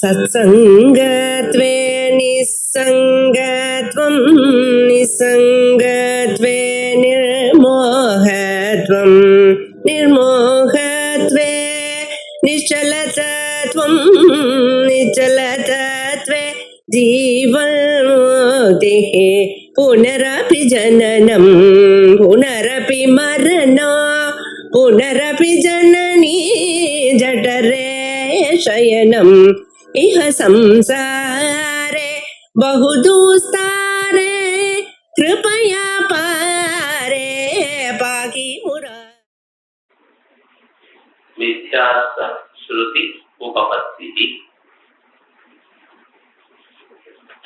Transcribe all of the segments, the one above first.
सत्सङ्गत्वे निस्सङ्गत्वं निस्सङ्गत्वे निर्मोहत्वं निर्मोहत्वे निश्चलतत्वं निश्चलतत्वे जीवन्मुक्तिः पुनरपि जननं पुनरपि मरणं पुनरपि जननी जठरे शयनम् इह संसारे बहुदुस्तारे कृपया पारे पाहि मुरा. मिथ्यात्व श्रुति उपपत्ति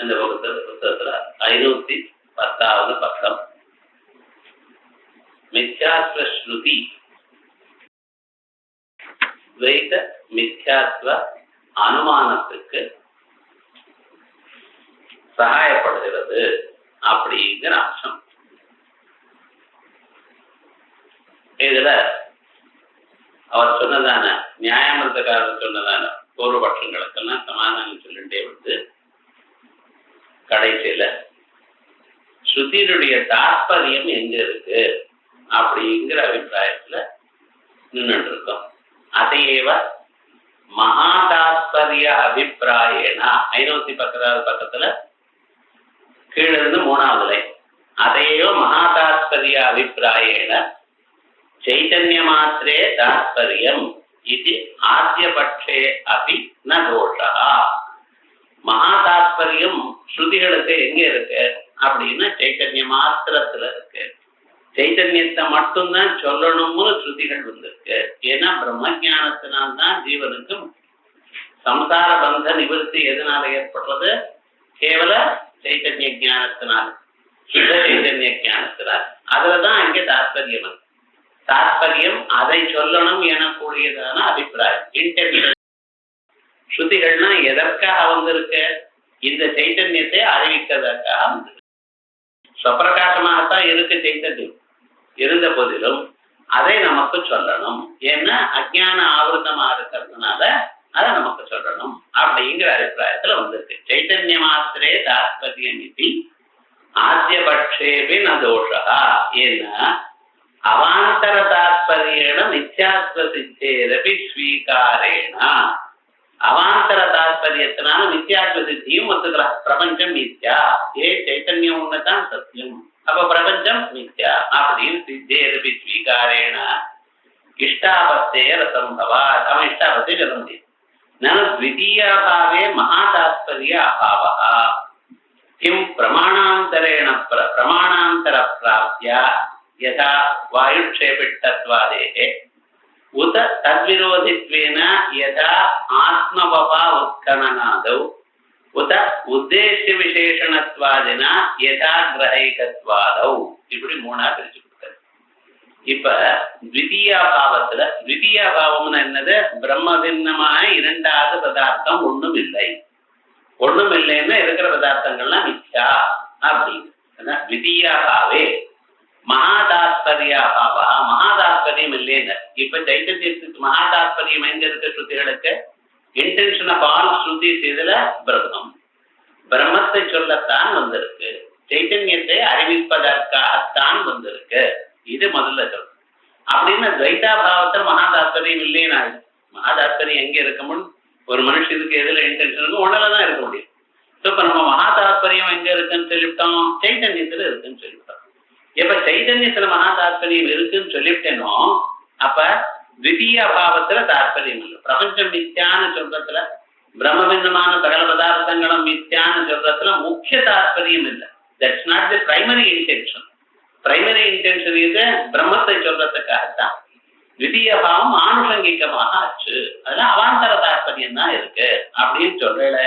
இந்த புத்தகத்துல 510வது பக்கம். மித்யாத்வ ஸ்ருதி துவைத மித்யாத்வ அனுமானத்துக்கு சகாயப்படுகிறது அப்படிங்கிற அம்சம். இதுல அவர் சொன்னதான நியாயமர்த்தக்காரர் சொன்னதான பூர்வபட்சங்களுக்கெல்லாம் சமாதானம் சொல்லிட்டே வந்து கடைசியில ஸ்ருதியினுடைய தாற்பயம் எங்க இருக்கு அப்படிங்கிற அபிப்பிராயத்துல நின்று இருக்கோம். அதையேவ மகாதாத்பரிய அபிப்பிராயேனா 510வது பக்கத்துல கீழே இருந்து 3வது லைன். அதையோ மகாதாத்பரிய அபிப்பிராயேன சைதன்ய மாத்திரே தாத்பரியம் இது ஆத்யபட்சே அபி ந தோஷா. மகாதாத்பரியம் ஸ்ருதிகளுக்கு எங்க இருக்கு அப்படின்னா சைத்தன்ய மாத்திரத்துல இருக்கு. சைத்தன்யத்தை மட்டும்தான் சொல்லணும்னு ஸ்ருதிகள் வந்திருக்கு. ஏன்னா பிரம்ம ஞானத்தினால்தான் ஜீவனுக்கு சம்சார பந்த நிவர்த்தி எதனால ஏற்படுறது? கேவல சைத்தன்ய ஞானத்தினால், சுத்த சைத்தன்ய ஞானத்தினால். அதுலதான் அங்கே தாத்பரியம். தாத்பரியம் அதை சொல்லணும் எனக்கூடியதான அபிப்பிராயம், இன்டென்ஷன். ஸ்ருதிகள்னா எதற்காக வந்திருக்கு? இந்த சைத்தன்யத்தை அறிவிக்கிறதற்காக வந்திருக்கு. ஸ்வப்பிரகாசமாகத்தான் இருக்கு சைத்தன்யம். இருந்த போதிலும் அதை நமக்கு சொல்லணும். ஏன்னா அஜ்ஞான ஆவருத்தமா இருக்கிறதுனால அதை நமக்கு சொல்லணும் அப்படிங்கிற அபிப்பிராயத்துல வந்திருக்கு. சைத்தன்ய மாத்திரே தாத்பரியம் இது ஆத்யபட்சேபி ந தோஷா. ஏன்னா அவாந்தர தாத்பரியேன மித்யாத்வ சித்தேரபி ஸ்வீகாரேன. அவாந்தர தாத்பரியத்தினால மித்யாத்வ சித்தியும் ஒத்துக்கிறார். பிரபஞ்சம் மித்யா, ஏ சைத்தன்யம் ஒண்ணுதான் சத்தியம், அப்ப பிரபஞ்சம் மித்யா அப்படின்னு சித்தேரபி ஸ்வீகாரேன இஷ்டாபத்தே ரசம்பவா. அவன் இஷ்டாபத்தை சொல்ல முடியும். த்விதீயாபாவே மகாதாத்பரிய அபாவா கிம் பிரமாணாந்தரேண பிரமாணாந்தர பிராப்தியா யதா வாயுக்ஷேபிட்டத்வாதேஹ உத தத்விரோதித்வேன யதா ஆத்மவபா உத்கணனாதௌ உத உத்தேசிய விசேஷணத்வாதினா யதா கிரஹைகத்வாதௌ. இப்படி 3ஆ பிரிச்சு கொடுத்தாரு. இப்ப த்விதீயாபாவத்துல, த்விதீயாபாவம்னு என்னது? பிரம்ம பின்னமான 2வது பதார்த்தம் ஒண்ணும் இல்லை. ஒண்ணும் இல்லைன்னா இருக்கிற பதார்த்தங்கள்லாம் மித்யா அப்படின்னு. த்விதீயாபாவே மகாதாத்பரியாபாவா, மகாதாத்பரியம் இல்லைன்னு. இப்ப சைத்தன்யத்துக்கு மகாதாத்பரியம் எங்க இருக்க? ஸ்ருதிகளுக்கு இன்டென்ஷன் ஆஃப் ஆல் ஸ்ருதிஸ் இதுல பிரம்மம். பிரம்மத்தை சொல்லத்தான் வந்திருக்கு, சைத்தன்யத்தை அறிவிப்பதற்காகத்தான் வந்திருக்கு. இது முதல்ல சொல்லு. அப்படின்னு துவைதாபாவத்துல மகாதாத்பரியம் இல்லைன்னு ஆகுது. மகாதாத்பரியம் எங்க இருக்க முடியும்? ஒரு மனுஷனுக்கு எதுல இன்டென்ஷன் இருக்கு? ஒண்ணுலதான் இருக்க முடியும். இப்ப நம்ம மகாதாத்பரியம் எங்க இருக்குன்னு சொல்லிவிட்டோம்? சைத்தன்யத்துல இருக்குன்னு சொல்லிவிட்டோம். எப்ப சைதன்யத்துல மகா தாத்பரியம் இருக்குன்னு சொல்லிவிட்டேனோ அப்ப த்விதீய பாவத்துல தாத்பரியம் இல்லை. பிரபஞ்சம் மித்யான்னு சொல்றதுல, பிரம்மபிந்தமான சகல பதார்த்தங்களும் மித்யான்னு சொல்றதுல முக்கிய தாத்பரியம் இல்லை. That's not the primary intention. Primary intention இது பிரம்மத்தை சொல்றதுக்காகத்தான். த்விதீய பாவம் ஆனுஷங்கிகமாக ஆச்சு. அதெல்லாம் அவாந்தர தாத்பரியம் தான் இருக்கு அப்படின்னு சொல்லல.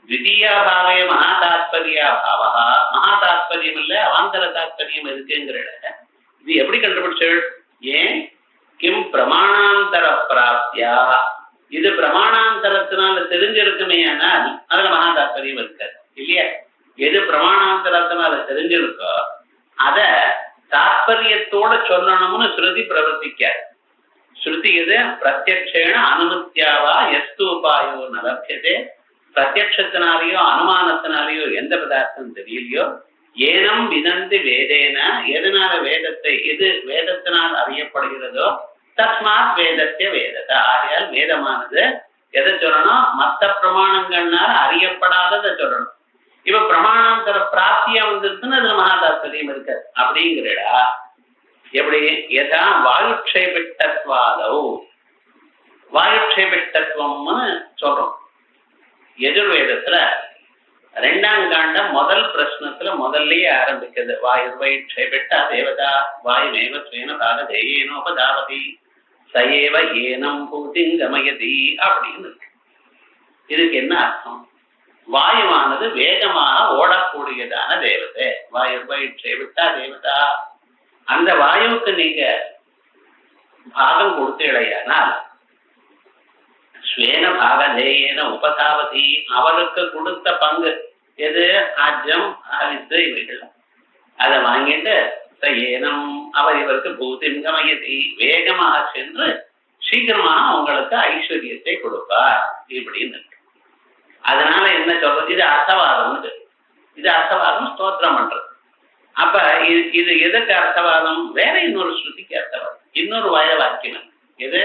த்விதீயாபாவே மகாதாத்பரியாபாவா, மகாதாத்பரியம் இல்ல அவாந்தர தாத்பரியம் இருக்குங்கிற. இது எப்படி கண்டுபிடிச்சு? ஏன் கிம் பிரமாணாந்தர பிராப்தியா, இது பிரமாணாந்தரத்தினால தெரிஞ்சிருக்குமே ஆனால் அதுல மகாதாத்பரியம் இருக்காது இல்லையா? எது பிரமாணாந்தரத்தினால தெரிஞ்சிருக்கோ அத தாத்பரியத்தோட சொல்லணும்னு ஸ்ருதி பிரவர்த்திக்காது. ஸ்ருதி எது? பிரத்யக்ஷேன அனுமத்தியாவா எஸ்து உபாயோ நலபியதே. பிரத்யக்ஷத்தினாலேயோ அனுமானத்தினாலேயோ எந்த பதார்த்தம் தெரியலையோ, ஏனம் விதந்தி வேதேன, எதனால வேதத்தை, எது வேதத்தினால் அறியப்படுகிறதோ, தஸ்மாத் வேதத்தை வேதத, ஆகையால் வேதமானது எதை சொல்லணும்? மற்ற பிரமாணங்கள்னால அறியப்படாததை சொல்லணும். இப்ப பிரமாணாந்தர பிராப்தியா வந்துருக்குன்னு அதுல மகாதாத்பரியம் இருக்கு அப்படிங்கிறடா. எப்படி? யதா வாயுக்ஷேபிட்டத்வாதௌ, வாயுக்ஷேபிட்டத்துவம்னு சொல்றோம். எஜுர்வேதத்துல 2ஆம் காண்டம் முதல் பிரश्नத்துல முதல்லயே ஆரம்பிக்கிறது. வாயுர்வை க்ஷேபிட்டா தேவதா வாயுமேவ ஸ்வேன பாகதேயேனோபதாவதி சயேவ ஏனம் பூதிங்கமயதி அப்படின்னு இருக்கு. இதுக்கு என்ன அர்த்தம்? வாயுவானது வேகமாக ஓடக்கூடியதான தேவதை. வாயுர்வை க்ஷேபிட்டா தேவதா, அந்த வாயுவுக்கு நீங்க பாகம் கொடுத்து இடையானால் ஸ்வேன பாகதேயேன உபதாவதி, அவருக்கு கொடுத்த பங்கு எது? ஆஜ்யம் ஆவித்து இவைகள். அதை வாங்கிட்டு ஏனம் அவர் இவருக்கு பூதிங்கமயதி, வேகமாக சென்று சீக்கிரமாக அவங்களுக்கு ஐஸ்வர்யத்தை கொடுப்பார் இப்படின்னு இருக்கு. அதனால என்ன சொல்றது? இது அர்த்தவாதம். இது அர்த்தவாதம் ஸ்தோத்திரம் பண்றது. அப்ப இது எதுக்கு அர்த்தவாதம்? வேற இன்னொரு ஸ்ருதிக்கு அர்த்தவாதம். இன்னொரு வாக்கியம் எது?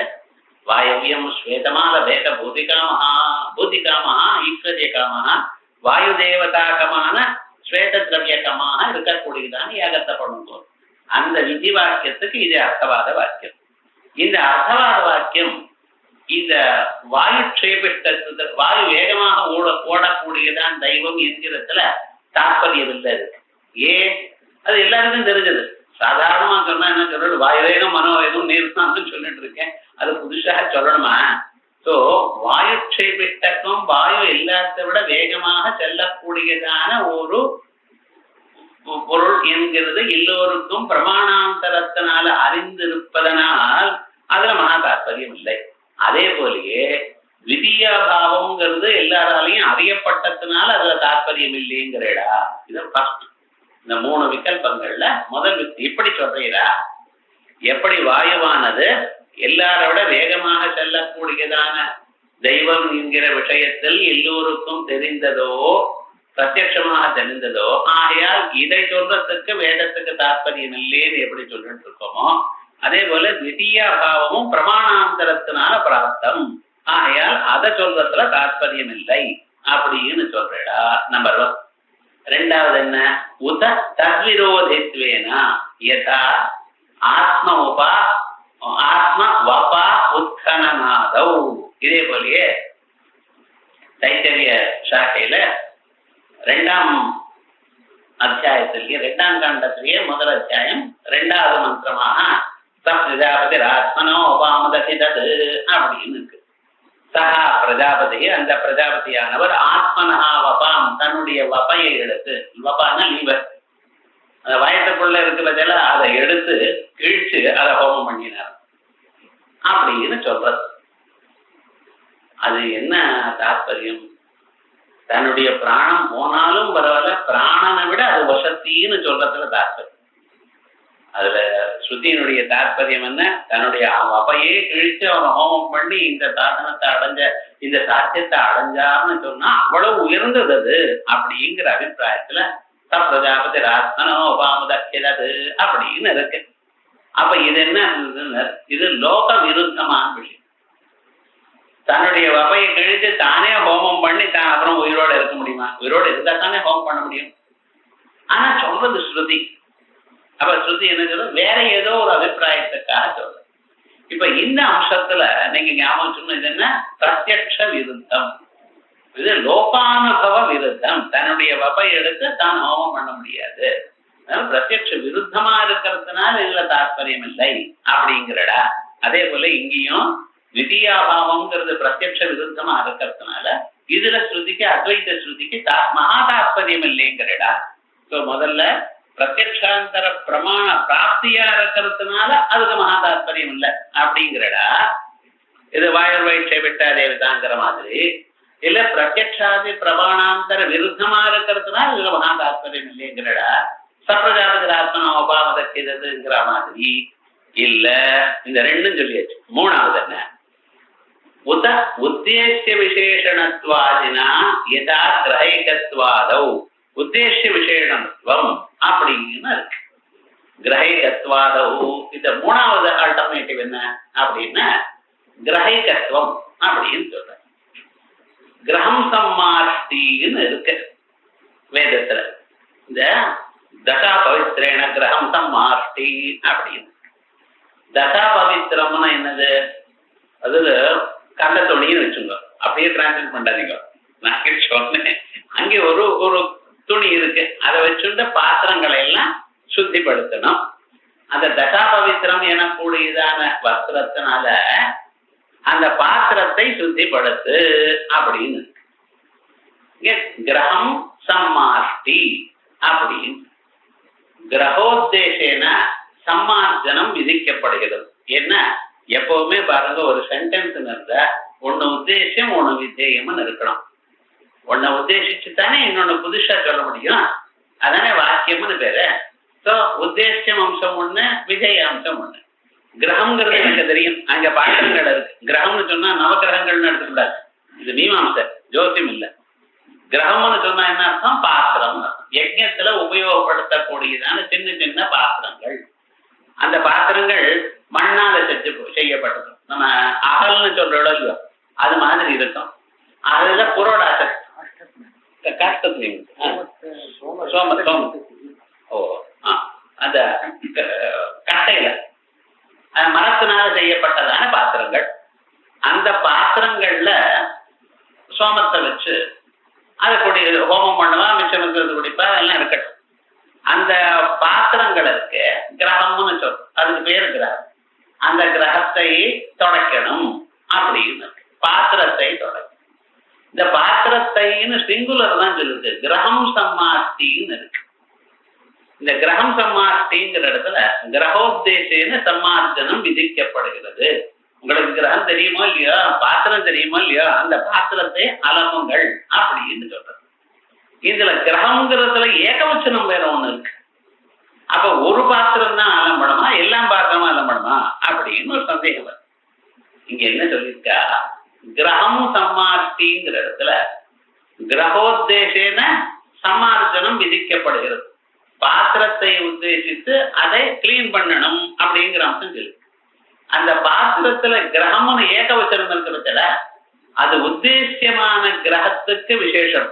வாயவியம் ஸ்வேதமால வேத பூதிகாமஹா, பூதிகாமஹா ஈஸ்வரியகாமஹா வாயு தேவதாகமான ஸ்வேத திரவியகமாக இருக்கக்கூடியதான யாகத்தை பண்ணும்போது அந்த விதி வாக்கியத்துக்கு இது அர்த்தவாத வாக்கியம். இந்த அர்த்தவாத வாக்கியம் இந்த வாயு க்ஷேபிட்ட, வாயு வேகமாக ஓடக்கூடியதான் தெய்வம் என்கிறதுல தாற்பயம் இல்லை இருக்கு. ஏன்? அது எல்லாருக்கும் தெரிஞ்சது. சாதாரணமா சொன்னா என்ன சொல்றது? வாயுவேகம் மனோவேகம் நீர்தான் சொல்லிட்டு இருக்கேன். அது புதுசாக சொல்லணுமா? சோ வாயு க்ஷேபிட்டக்கும் வாயு எல்லாத்தை விட வேகமாக செல்லக்கூடியதான ஒரு பொருள் என்கிறது எல்லோருக்கும் பிரமாணாந்தரத்தினால அறிந்திருப்பதனால் அதுல மகா தாற்பயம் இல்லை. அதே போலயே விதியாபாவம்ங்கிறது எல்லாராலையும் அறியப்பட்டதுனால அதுல தாற்பயம் இல்லைங்கிறடா. இது ஃபர்ஸ்ட். இந்த 3 விகல்பங்கள்ல முதல் இப்படி சொல்றீரா? எப்படி வாயுவானது எல்லாரோட வேகமாக செல்லக்கூடியதான தெய்வம் என்கிற விஷயத்தில் எல்லோருக்கும் தெரிந்ததோ, பிரத்யட்சமாக தெரிந்ததோ, ஆகையால் இதை சொல்றதுக்கு வேதத்துக்கு தாற்பயம் இல்லைன்னு எப்படி சொல்லிட்டு இருக்கோமோ, அதே போல விதியாபாவமும் பிரமாணாந்தரத்தினால பிராப்தம், ஆகையால் அதை சொல்றதுல தாற்பயம் இல்லை அப்படின்னு சொல்றா. நம்பர் 1. ரெண்டாவது என்ன? உத தத்விரோதித்வேனா யதா ஆத்ம உபா ஆத்ம வபா உத்கணநாதௌ. இதே போலயே தைத்தரிய சாக்கையில 2ஆம் அத்தியாயத்திலேயே 2ஆம் காண்டத்திலேயே முதல் அத்தியாயம் 2வது மந்திரமாக பிரஜாபதி ஆத்மனோ உபாமதசிதது அப்படின்னு இருக்கு. சஹா பிரஜாபதி, அந்த பிரஜாபதியானவர் ஆத்மனஹா வபாம், தன்னுடைய வபையை எடுத்து, வபான்னா லீவர், அந்த வயசுக்குள்ள இருக்கிறதுல அதை எடுத்து கிழிச்சு அதை ஹோமம் பண்ணினார் அப்படின்னு சொல்றது. அது என்ன தாற்பயம்? தன்னுடைய பிராணம் போனாலும் பரவாயில்ல, பிராணனை விட அது வசத்தின்னு சொல்றதுல தாற்பயம். அதுல ஸ்ருதியினுடைய தாற்பயம் என்ன? தன்னுடைய வபையே கிழிச்சு அவனை ஹோமம் பண்ணி இந்த சாதனத்தை அடைஞ்ச, இந்த சாத்தியத்தை அடைஞ்சார்னு சொன்னா அவ்வளவு உயர்ந்தது அது அப்படிங்கிற அபிப்பிராயத்துல பிரஜாபதி ராத்மனோ உபாமுதக்கிறது அப்படின்னு இருக்கு. அப்ப இது என்ன? இது லோக விருத்தமான விஷயம். தன்னுடைய வபையை கிழித்து தானே ஹோமம் பண்ணி தான் அப்புறம் உயிரோட இருக்க முடியுமா? உயிரோடு இருந்தா தானே ஹோமம் பண்ண முடியும். ஆனா சொல்றது ஸ்ருதி. அப்ப ஸ்ருதி என்ன சொல்றது? வேற ஏதோ ஒரு அபிப்பிராயத்துக்காக சொல்றது. இப்ப இந்த அம்சத்துல நீங்க ஞாபகம் சொன்னது என்ன? பிரத்யக்ஷ விருத்தம். இது லோகானுபவ விருத்தம். தன்னுடைய வபை எடுத்து தான் ஹோமம் பண்ண முடியாது. பிரத்யக்ஷ விருத்தமா இருக்கிறதுனால இதுல தாற்பயம் இல்லை அப்படிங்கிறடா. அதே போல இங்கேயும் விதியாபாவம்ங்கிறது பிரத்யக்ஷ விருத்தமா இருக்கிறதுனால இதுல ஸ்ருதிக்கு, அத்வைத ஸ்ருதிக்கு மகா தாற்பயம் இல்லைங்கிறடா. சோ முதல்ல பிரத்யக்ஷாந்தர பிரமாண பிராப்தியா இருக்கிறதுனால அதுக்கு மகா தாற்பயம் இல்லை அப்படிங்கிறடா. இது வாயுர்வை க்ஷேபிட்டா தேவதாங்கிற மாதிரி. இல்ல பிரத்யக்ஷாதி பிரமாணாந்தர விருத்தமா இருக்கிறதுனால இதுல மகா தாற்பயம் இல்லைங்கிறடா. சப்ரஜாபதி ஆத்மனா உபாமதக்கிதுங்கிற மாதிரி இல்ல இந்த ரெண்டும் சொல்லியாச்சு. மூணாவது என்ன? உத உத்தேசிய விசேஷணத்வாதினா யதா கிரஹைகத்வாதௌ உத்தேசிய விசேஷணத்துவம் அப்படின்னு இருக்கு. கிரஹைகத்வாதௌ இந்த மூணாவது ஆல்டர்னேட்டிவ் என்ன அப்படின்னா கிரஹைகத்துவம் அப்படின்னு சொல்ற. கிரகம் சம்மாஷ்டின்னு இருக்கு வேதத்துல. இந்த தசா பவித்ரேன கிரகம் சம்மாஷ்டி அப்படின்னு. தசா பவித்திரம்னா என்னது? அது கண்ட துணின்னு வச்சுங்க, அப்படியே டிரான்ஸ்லேட் பண்ணாதீங்க. நான் சொன்னேன் அங்கே ஒரு ஒரு துணி இருக்கு, அதை வச்சுட்ட பாத்திரங்களை எல்லாம் சுத்திப்படுத்தணும். அந்த தசா பவித்திரம் எனக்கூடியதான வஸ்திரத்தினால அந்த பாத்திரத்தை சுத்திப்படுத்து அப்படின்னு. கிரகம் சம்மாஷ்டி அப்படின்னு. கிரகோத்தேசேன சம்மார்ஜனம் விதிக்கப்படுகிறது. என்ன? எப்பவுமே பாருங்க, ஒரு சென்டென்ஸ் இருந்தா ஒன்னு உத்தேசம் ஒன்னு விதேயம்னு இருக்கணும். ஒன்ன உத்தேசிச்சு தானே இன்னொன்னு புதுசா சொல்ல முடியும். அதானே வாக்கியம்னு பேரு. சோ உத்தேசியம் அம்சம் ஒண்ணு, விஜய அம்சம் ஒண்ணு. கிரகம்ங்கிறது எனக்கு தெரியும், அங்க பாத்திரங்கள் இருக்கு. கிரகம்னு சொன்னா நவகிரகங்கள்னு எடுத்துக்கூடாது, இது மீமாம்ச ஜோசியம் இல்ல. கிரகம்னு சொன்னா என்ன அர்த்தம்? பாத்திரம். யஜ்ஞத்துல உபயோகப்படுத்தக்கூடியதான சின்ன சின்ன பாத்திரங்கள். அந்த பாத்திரங்கள் மண்ணால செய்யப்பட்டது. நம்ம அகல்னு சொல்றோம் இல்லையோ, அது மாதிரி இருக்கும். அதுல புரோடாச அந்த கட்டையில மரத்தினால செய்யப்பட்டதான பாத்திரங்கள். அந்த பாத்திரங்கள்ல சோமத்தை வச்சு அதை ஹோமம் பண்ணுவா, மிச்சம் இருக்கிறது குடிப்பா, அதெல்லாம் இருக்கட்டும். அந்த பாத்திரங்களுக்கு கிரகம்னு சொல்றோம், அதுக்கு பேரு கிரகம். அந்த கிரகத்தை தொடக்கணும் அப்படின்னு. பாத்திரத்தை தொடக்கணும். இந்த பாத்திரத்தைன்னு சிங்குலர் தான் சொல்லுது, கிரகம் சம்மாஷ்டின்னு இருக்கு. இந்த கிரகம் சம்மாஷ்டிங்கிற இடத்துல கிரகோத்தேசேன சம்மார்ஜனம் விதிக்கப்படுகிறது. உங்களுக்கு கிரகம் தெரியுமோ இல்லையோ, பாத்திரம் தெரியுமோ இல்லையோ, அந்த பாத்திரத்தை அலம்புங்கள் அப்படின்னு சொல்றது. இதுல கிரகம்ங்கிறதுல ஏகவச்சனம் வேற ஒண்ணு இருக்கு. அப்ப ஒரு பாத்திரம் தான் அலம்பணுமா, எல்லாம் பாத்திரமா அலம்பணுமா அப்படின்னு ஒரு சந்தேகம் வருது. இங்க என்ன சொல்லியிருக்கா? கிரகம் சம்மாஷ்டிங்கிற இடத்துல கிரகோத்தேசேன சம்மார்ஜனம் விதிக்கப்படுகிறது. பாத்திரத்தை உத்தேசித்து அதை கிளீன் பண்ணணும் அப்படிங்கிற அம்சம் சொல்லு. அந்த பாத்திரத்துல கிரகம்னு ஏகவச்சனம் இருக்கிறதுல அது உத்தேசியமான கிரகத்துக்கு விசேஷம்.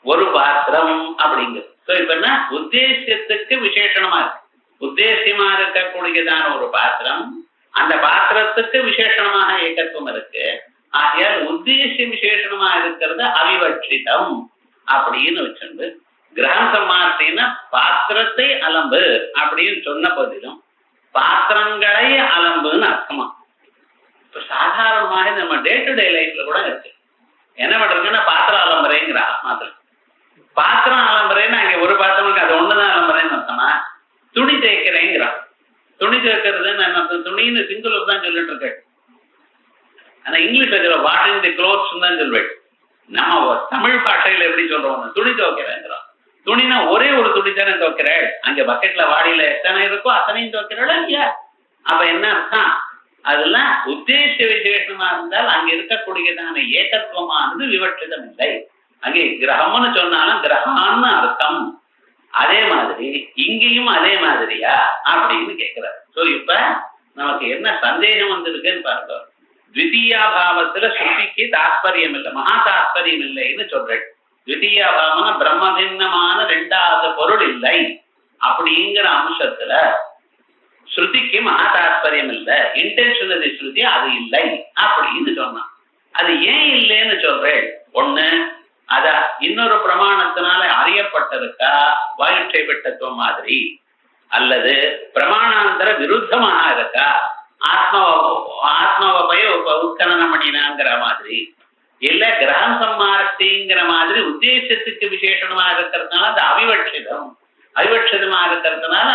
ஒரு பாத்திரம் அப்படிங்கிறது. இப்ப என்ன? உத்தேசியத்துக்கு விசேஷமா இருக்கு. உத்தேசியமா இருக்கக்கூடியதான ஒரு பாத்திரம், அந்த பாத்திரத்துக்கு விசேஷமாக ஏகத்துவம் இருக்கு. ஆகையால் உத்தேசிய விசேஷமா இருக்கிறது அவிவட்சிதம் அப்படின்னு வச்சிருந்து கிரகம் சம்மாஷ்டின்னா பாத்திரத்தை அலம்பு அப்படின்னு சொன்ன போதிலும் பாத்திரங்களை அலம்புன்னு அர்த்தமா. இப்ப சாதாரணமாக நம்ம டே டு டே லைஃப்ல கூட இருக்கு. என்ன பண்றதுன்னா பாத்திரம் அலம்புறேங்கிற மாத்திரம். பாத்திரம் அலம்புறேன்னு அங்க ஒரு பாத்திரம் இருக்கு, அது ஒண்ணுதான் அலம்புறேன்னு அர்த்தமா? துணி தேய்க்கிறேங்கிறான். துணி தேய்க்கிறதுன்னு என்ன அர்த்தம்? துணின்னு சிங்குலர் தான் சொல்லிட்டு இருக்கேன். ஆனா இங்கிலீஷ்ல சொல்ல வாஷிங் தி க்ளோத்ஸ் தான் சொல்வேன். நம்ம தமிழ் பாஷையில எப்படி சொல்றோம்? துணி துவைக்கிறேங்கிறோம். துணினா ஒரே ஒரு துணி தானே துவைக்கிறேன். அங்க பக்கெட்ல வாடியில எத்தனை இருக்கோ அத்தனையும் துவைக்கிறோம் இல்லையா? அப்ப என்ன அர்த்தம்? அதெல்லாம் உத்தேசிய விசேஷமா இருந்தால் அங்க இருக்கக்கூடியதான ஏகத்துவமானது விவட்சிதம் இல்லை. அங்கே கிரகம்னு சொன்னாலும் கிரகான்னு அர்த்தம். அதே மாதிரி இங்கேயும் அதே மாதிரியா அப்படின்னு கேட்கிறார். சோ இப்ப நமக்கு என்ன சந்தேகம் வந்திருக்குன்னு பாருங்க. த்விதீயாபாவத்துல ஸ்ருதிக்கு தாத்பரியம் இல்லை, மகா தாத்பரியம் இல்லைன்னு சொல்றேன். த்விதீயாபாவம்னா பிரம்ம பின்னமான ரெண்டாவது பொருள் இல்லை அப்படிங்கிற அம்சத்துல ஸ்ருதிக்கு மகா தாத்பரியம் இல்லை, இன்டென்ஷனரி ஸ்ருதி அது இல்லை அப்படின்னு சொன்னான். அது ஏன் இல்லைன்னு சொல்றேன். ஒண்ணு, அத இன்னொரு பிரமாணத்தினால அறியப்பட்டிருக்கா வாயுட்சை பெட்டத்துவம் மாதிரி, அல்லது பிரமாணாந்தர விருத்தமாக இருக்கா ஆத்மவபய உத்கலனம் பண்ணினாங்கிற மாதிரி, இல்ல கிரகம் சம்மாஷ்டிங்கிற மாதிரி உத்தேசத்துக்கு விசேஷமா இருக்கிறதுனால அது அவிவட்சிதமா இருக்கிறதுனால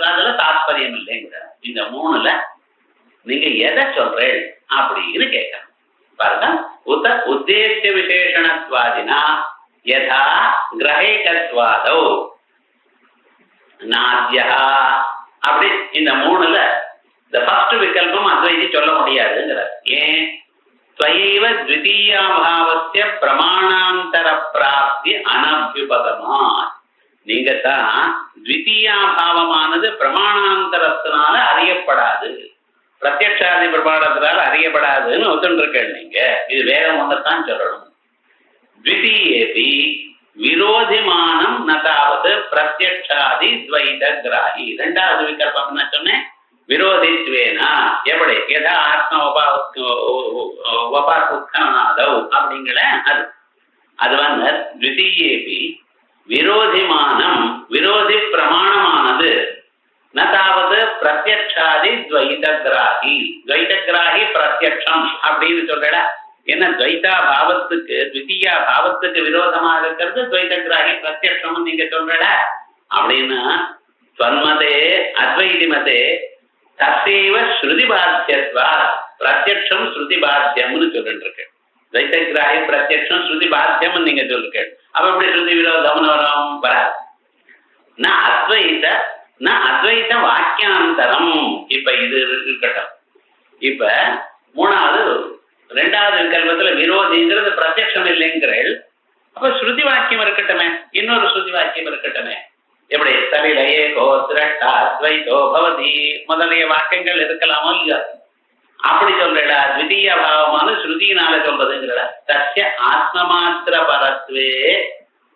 அதுல தாத்பரியம் இல்லைங்கிற. இந்த மூணுல நீங்க எதை சொல்றேன் அப்படின்னு கேட்கணும். பாருங்க, உத்தேசிய விசேஷணத்வாதினா யதா கிரஹேகத்வாதோ நாத்யா அப்படி இந்த மூணுல இந்த ஃபர்ஸ்ட் விகல்பம் அத்வைதி சொல்ல முடியாதுங்கிறார். ஏன்? ஸ்வயைவ த்விதீயாபாவஸ்ய பிரமாணாந்தர பிராப்தி அனபியுபகமா. நீங்க தான் த்விதீயாபாவமானது பிரமாணாந்தரத்தினால அறியப்படாது, பிரத்யக்ஷாதி பிரமாணத்தினால அறியப்படாதுன்னு ஒத்துருக்கேன். நீங்க இது வேகம் ஒன்றுதான் சொல்லணும். த்விதீயேபி விரோதிமானம் நதாவது பிரத்யக்ஷாதி துவைத கிராஹி. இரண்டாவது விகல்பம் என்ன சொன்னேன்? விரோதித்வேனா. எப்படி? எதா ஆத்ம உபாசுத்தனாதவ் அப்படிங்கிற அது அது வந்து த்விதீயேபி விரோதிமானம், விரோதி பிரமாணமானது நதாவது பிரத்யக்ஷாதி துவைத கிராஹி. துவைத கிராஹி பிரத்யக்ஷம் அப்படின்னு சொல்ற என்ன? துவைதா பாவத்துக்கு த்விதீயா பாவத்துக்கு விரோதமாக இருக்கிறது துவைத கிராஹி பிரத்யக்ஷம் நீங்க சொல்ற அப்படின்னா ஸ்வன்மதே அத்வைதி மதே தசைவ ஸ்ருதி பாத்தியத்வா பிரத்யக்ஷம் ஸ்ருதி பாத்தியம்னு சொல்லிட்டு இருக்கு. துவைத கிராஹி பிரத்யக்ஷம் ஸ்ருதி பாத்தியம் நீங்க சொல்லிருக்க. அப்ப எப்படி ஸ்ருதி விரோதம் வரும்? வராது. நான் அத்வைத வாக்கியாந்தரம். இப்ப இது இருக்கட்டும். இப்ப மூணாவது ரெண்டாவது விகல்பத்துல விரோதிங்கிறது பிரத்யக்ஷம் இல்லைங்கிறள். அப்ப ஸ்ருதி வாக்கியம் இருக்கட்டுமே, இன்னொரு ஸ்ருதி வாக்கியம் இருக்கட்டுமே. எப்படி? சலிலையே கோத்ரட்டா அத்வைதோ பவதி முதலிய வாக்கியங்கள் இருக்கலாமோ இல்லையா? அப்படி சொல்றா த்விதீய பாவமான ஸ்ருதியினால சொல்றதுங்கிறா. தஸ்ய ஆத்மமாத்திர பரத்வே.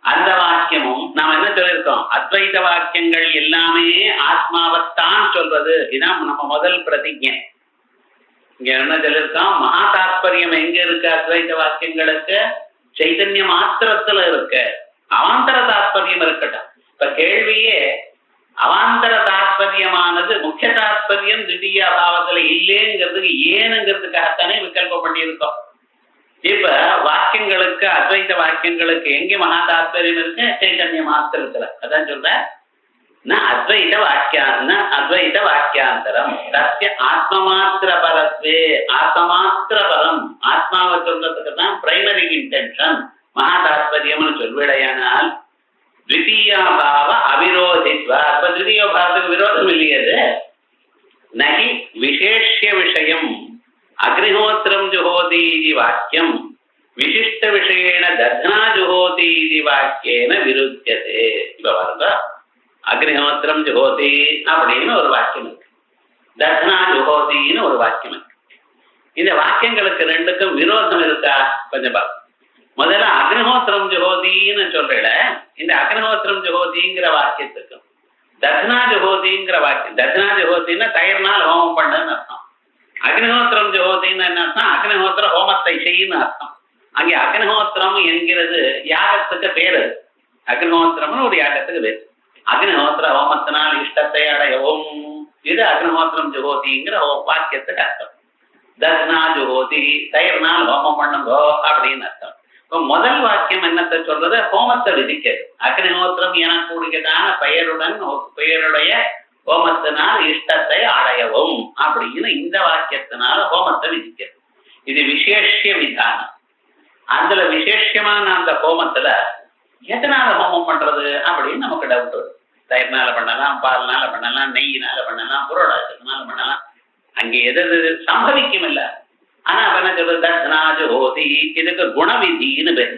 அந்த வாக்கியமும் நாம் என்ன சொல்லியிருக்கோம்? அத்வைத வாக்கியங்கள் எல்லாமே ஆத்மாவைத்தான் சொல்றது. இதான் நம்ம முதல் பிரதிஜை. இங்க என்ன சொல்லியிருக்கோம்? மகா தாத்பரியம் எங்க இருக்கு? அத்வைத வாக்கியங்களுக்கு சைதன்ய மாத்திரத்துல இருக்கு. அவாந்தர தாத்பரியம் இருக்கட்டும். இப்ப கேள்வியே அவாந்தர தாத்பரியமானது முக்கிய தாத்பரியம் திடீய அபாவத்துல இல்லைங்கிறதுக்கு ஏனுங்கிறதுக்காகத்தானே விகல்பம் பண்ணியிருக்கோம். இப்ப வாக்கியங்களுக்கு அத்வைத வாக்கியங்களுக்கு எங்க மகா தாத்பரியம் இருக்கு? சைதன்ய மாத்திரத்துல. அதான் சொல்ற அத்வைத வாக்கியாந்தரம் தஸ்ய ஆத்மமாத்திர பரத்வே. ஆத்மமாத்திர பரம் ஆத்மாவை சொல்றதுக்கு தான் பிரைமரி இன்டென்ஷன் மகா தாத்பரியம்னு சொல்விடையானால் த்விதீயாபாவ அவிரோதித்வா. அப்ப த்விதீய பாவத்துக்கு விரோதம் இல்லையது. நகி விசேஷ்ய விஷயம் அக்னிஹோத்திரம் ஜுஹோதி இது வாக்கியம் விசிஷ்ட விஷயேன தத்னா ஜுஹோதி இது வாக்கியேன விருத்தியதே. இப்ப பாருங்க, அக்னிஹோத்திரம் ஜுஹோதி அப்படின்னு ஒரு வாக்கியம் இருக்கு, தத்னா ஜுஹோதின்னு ஒரு வாக்கியம் இருக்கு. இந்த வாக்கியங்களுக்கு ரெண்டுக்கும் விரோதம் இருக்கா? கொஞ்சம் பாருங்க. முதல்ல அக்னிஹோத்திரம் ஜுஹோதின்னு சொல்றல, இந்த அக்னிஹோத்திரம் ஜுஹோதிங்கிற வாக்கியத்துக்கும் தத்னா ஜுஹோதிங்கிற வாக்கியம், தத்னா ஜுஹோதின்னா தயிர்னால் ஹோமம் பண்ணுன்னு அர்த்தம். அக்னிஹோத்திரம் ஜுஹோதின்னு என்ன அர்த்தம்? அக்னிஹோத்திர ஹோமத்தை செய்யுன்னு அர்த்தம். அங்கே அக்னிஹோத்திரம் என்கிறது யாகத்துக்கு பேரு. அக்னிஹோத்திரம்னு ஒரு யாகத்துக்கு பேரு. அக்னிஹோத்திர ஹோமத்தினால் இஷ்டத்தை அடையவும், இது அக்னிஹோத்திரம் ஜுஹோதிங்கிற வாக்கியத்துக்கு அர்த்தம். தத்னா ஜுஹோதி தயிர்னால் ஹோமம் பண்ணுங்கோ அப்படின்னு அர்த்தம். இப்போ முதல் வாக்கியம் என்னத்தை சொல்றது? ஹோமத்தை விதிக்கிறது. அக்னிஹோத்திரம் எனக்கூடியதான பெயருடைய ஹோமத்தினால் இஷ்டத்தை அடையவும் அப்படின்னு இந்த வாக்கியத்தினால ஹோமத்தை விதிக்கிறது. இது விசேஷ விதானம். அதுல விசேஷமான அந்த ஹோமத்துல எதனால ஹோமம் பண்றது அப்படின்னு நமக்கு டவுட் வரும். தயிர்னால பண்ணலாம், பால்னால பண்ணலாம், நெய்யினால பண்ணலாம், புரோடாசத்தினால பண்ணலாம். அங்கே எது சம்பவிக்கும் இல்ல. ஆனா என்ன சொல்றது? தத்னா ஜுஹோதி. இதுக்கு குணவிதின்னு பேரு.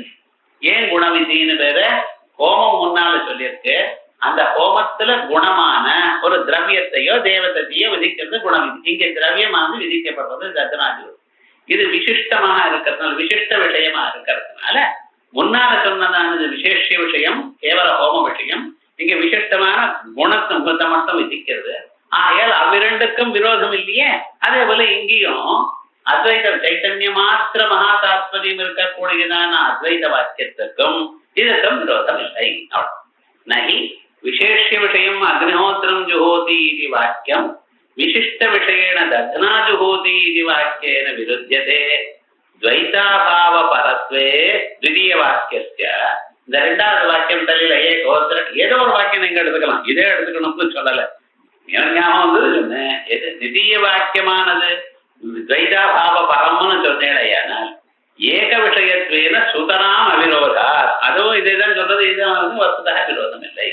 ஏன் குணவிதின்னு பேரு? ஹோமம் முன்னால சொல்லியிருக்கு. அந்த ஹோமத்துல குணமான ஒரு திரவியத்தையோ தேவதையோ விதிக்கிறது குணவிதி. இங்க திரவியமானது விதிக்கப்படுறது தத்னா ஜுஹோதி. இது விசிஷ்டமாக இருக்கிறதுனால, விசிஷ்ட விஷயமா இருக்கிறதுனால முன்னால சொன்னதானது விசேஷ விஷயம், கேவல ஹோம விஷயம். இங்க விசிஷ்டமான குணத்தை மட்டும் விதிக்கிறது. ஆகையால் அவ்விரண்டுக்கும் விரோதம் இல்லையே. அதே போல இங்கேயும் அத்வைத சைத்தன்ய மாத்திர மகா தாத்பரியம் இருக்கக்கூடியதான அத்வைத வாக்கியத்துக்கும் இதற்கும் விரோதம் இல்லை. நகி விசேஷ விஷயம் அக்னிஹோத்திரம் ஜுஹோதி இது வாக்கியம் விசிஷ்ட விஷயேன தத்னா ஜுஹோதி இது வாக்கியேன விருத்தியதே. துவைதாபாவ பரத்வே த்விதீய வாக்கியஸ்ய. இந்த ரெண்டாவது வாக்கியம் தலையிலேயே ஏதோ ஒரு வாக்கியம் நீங்க எடுத்துக்கலாம், இதே எடுத்துக்கணும்னு சொல்லல. எனக்கு ஞாபகம் வந்தது சொன்னேன். எது திடீய வாக்கியமானது துவைதாபாவ பரம்னு சொன்னேடையானால் ஏக விஷயத்வேன சுதராம் அவிரோதா. அதுவும் இதேதான் சொல்றது. இதுதான் வசதாக விரோதம் இல்லை.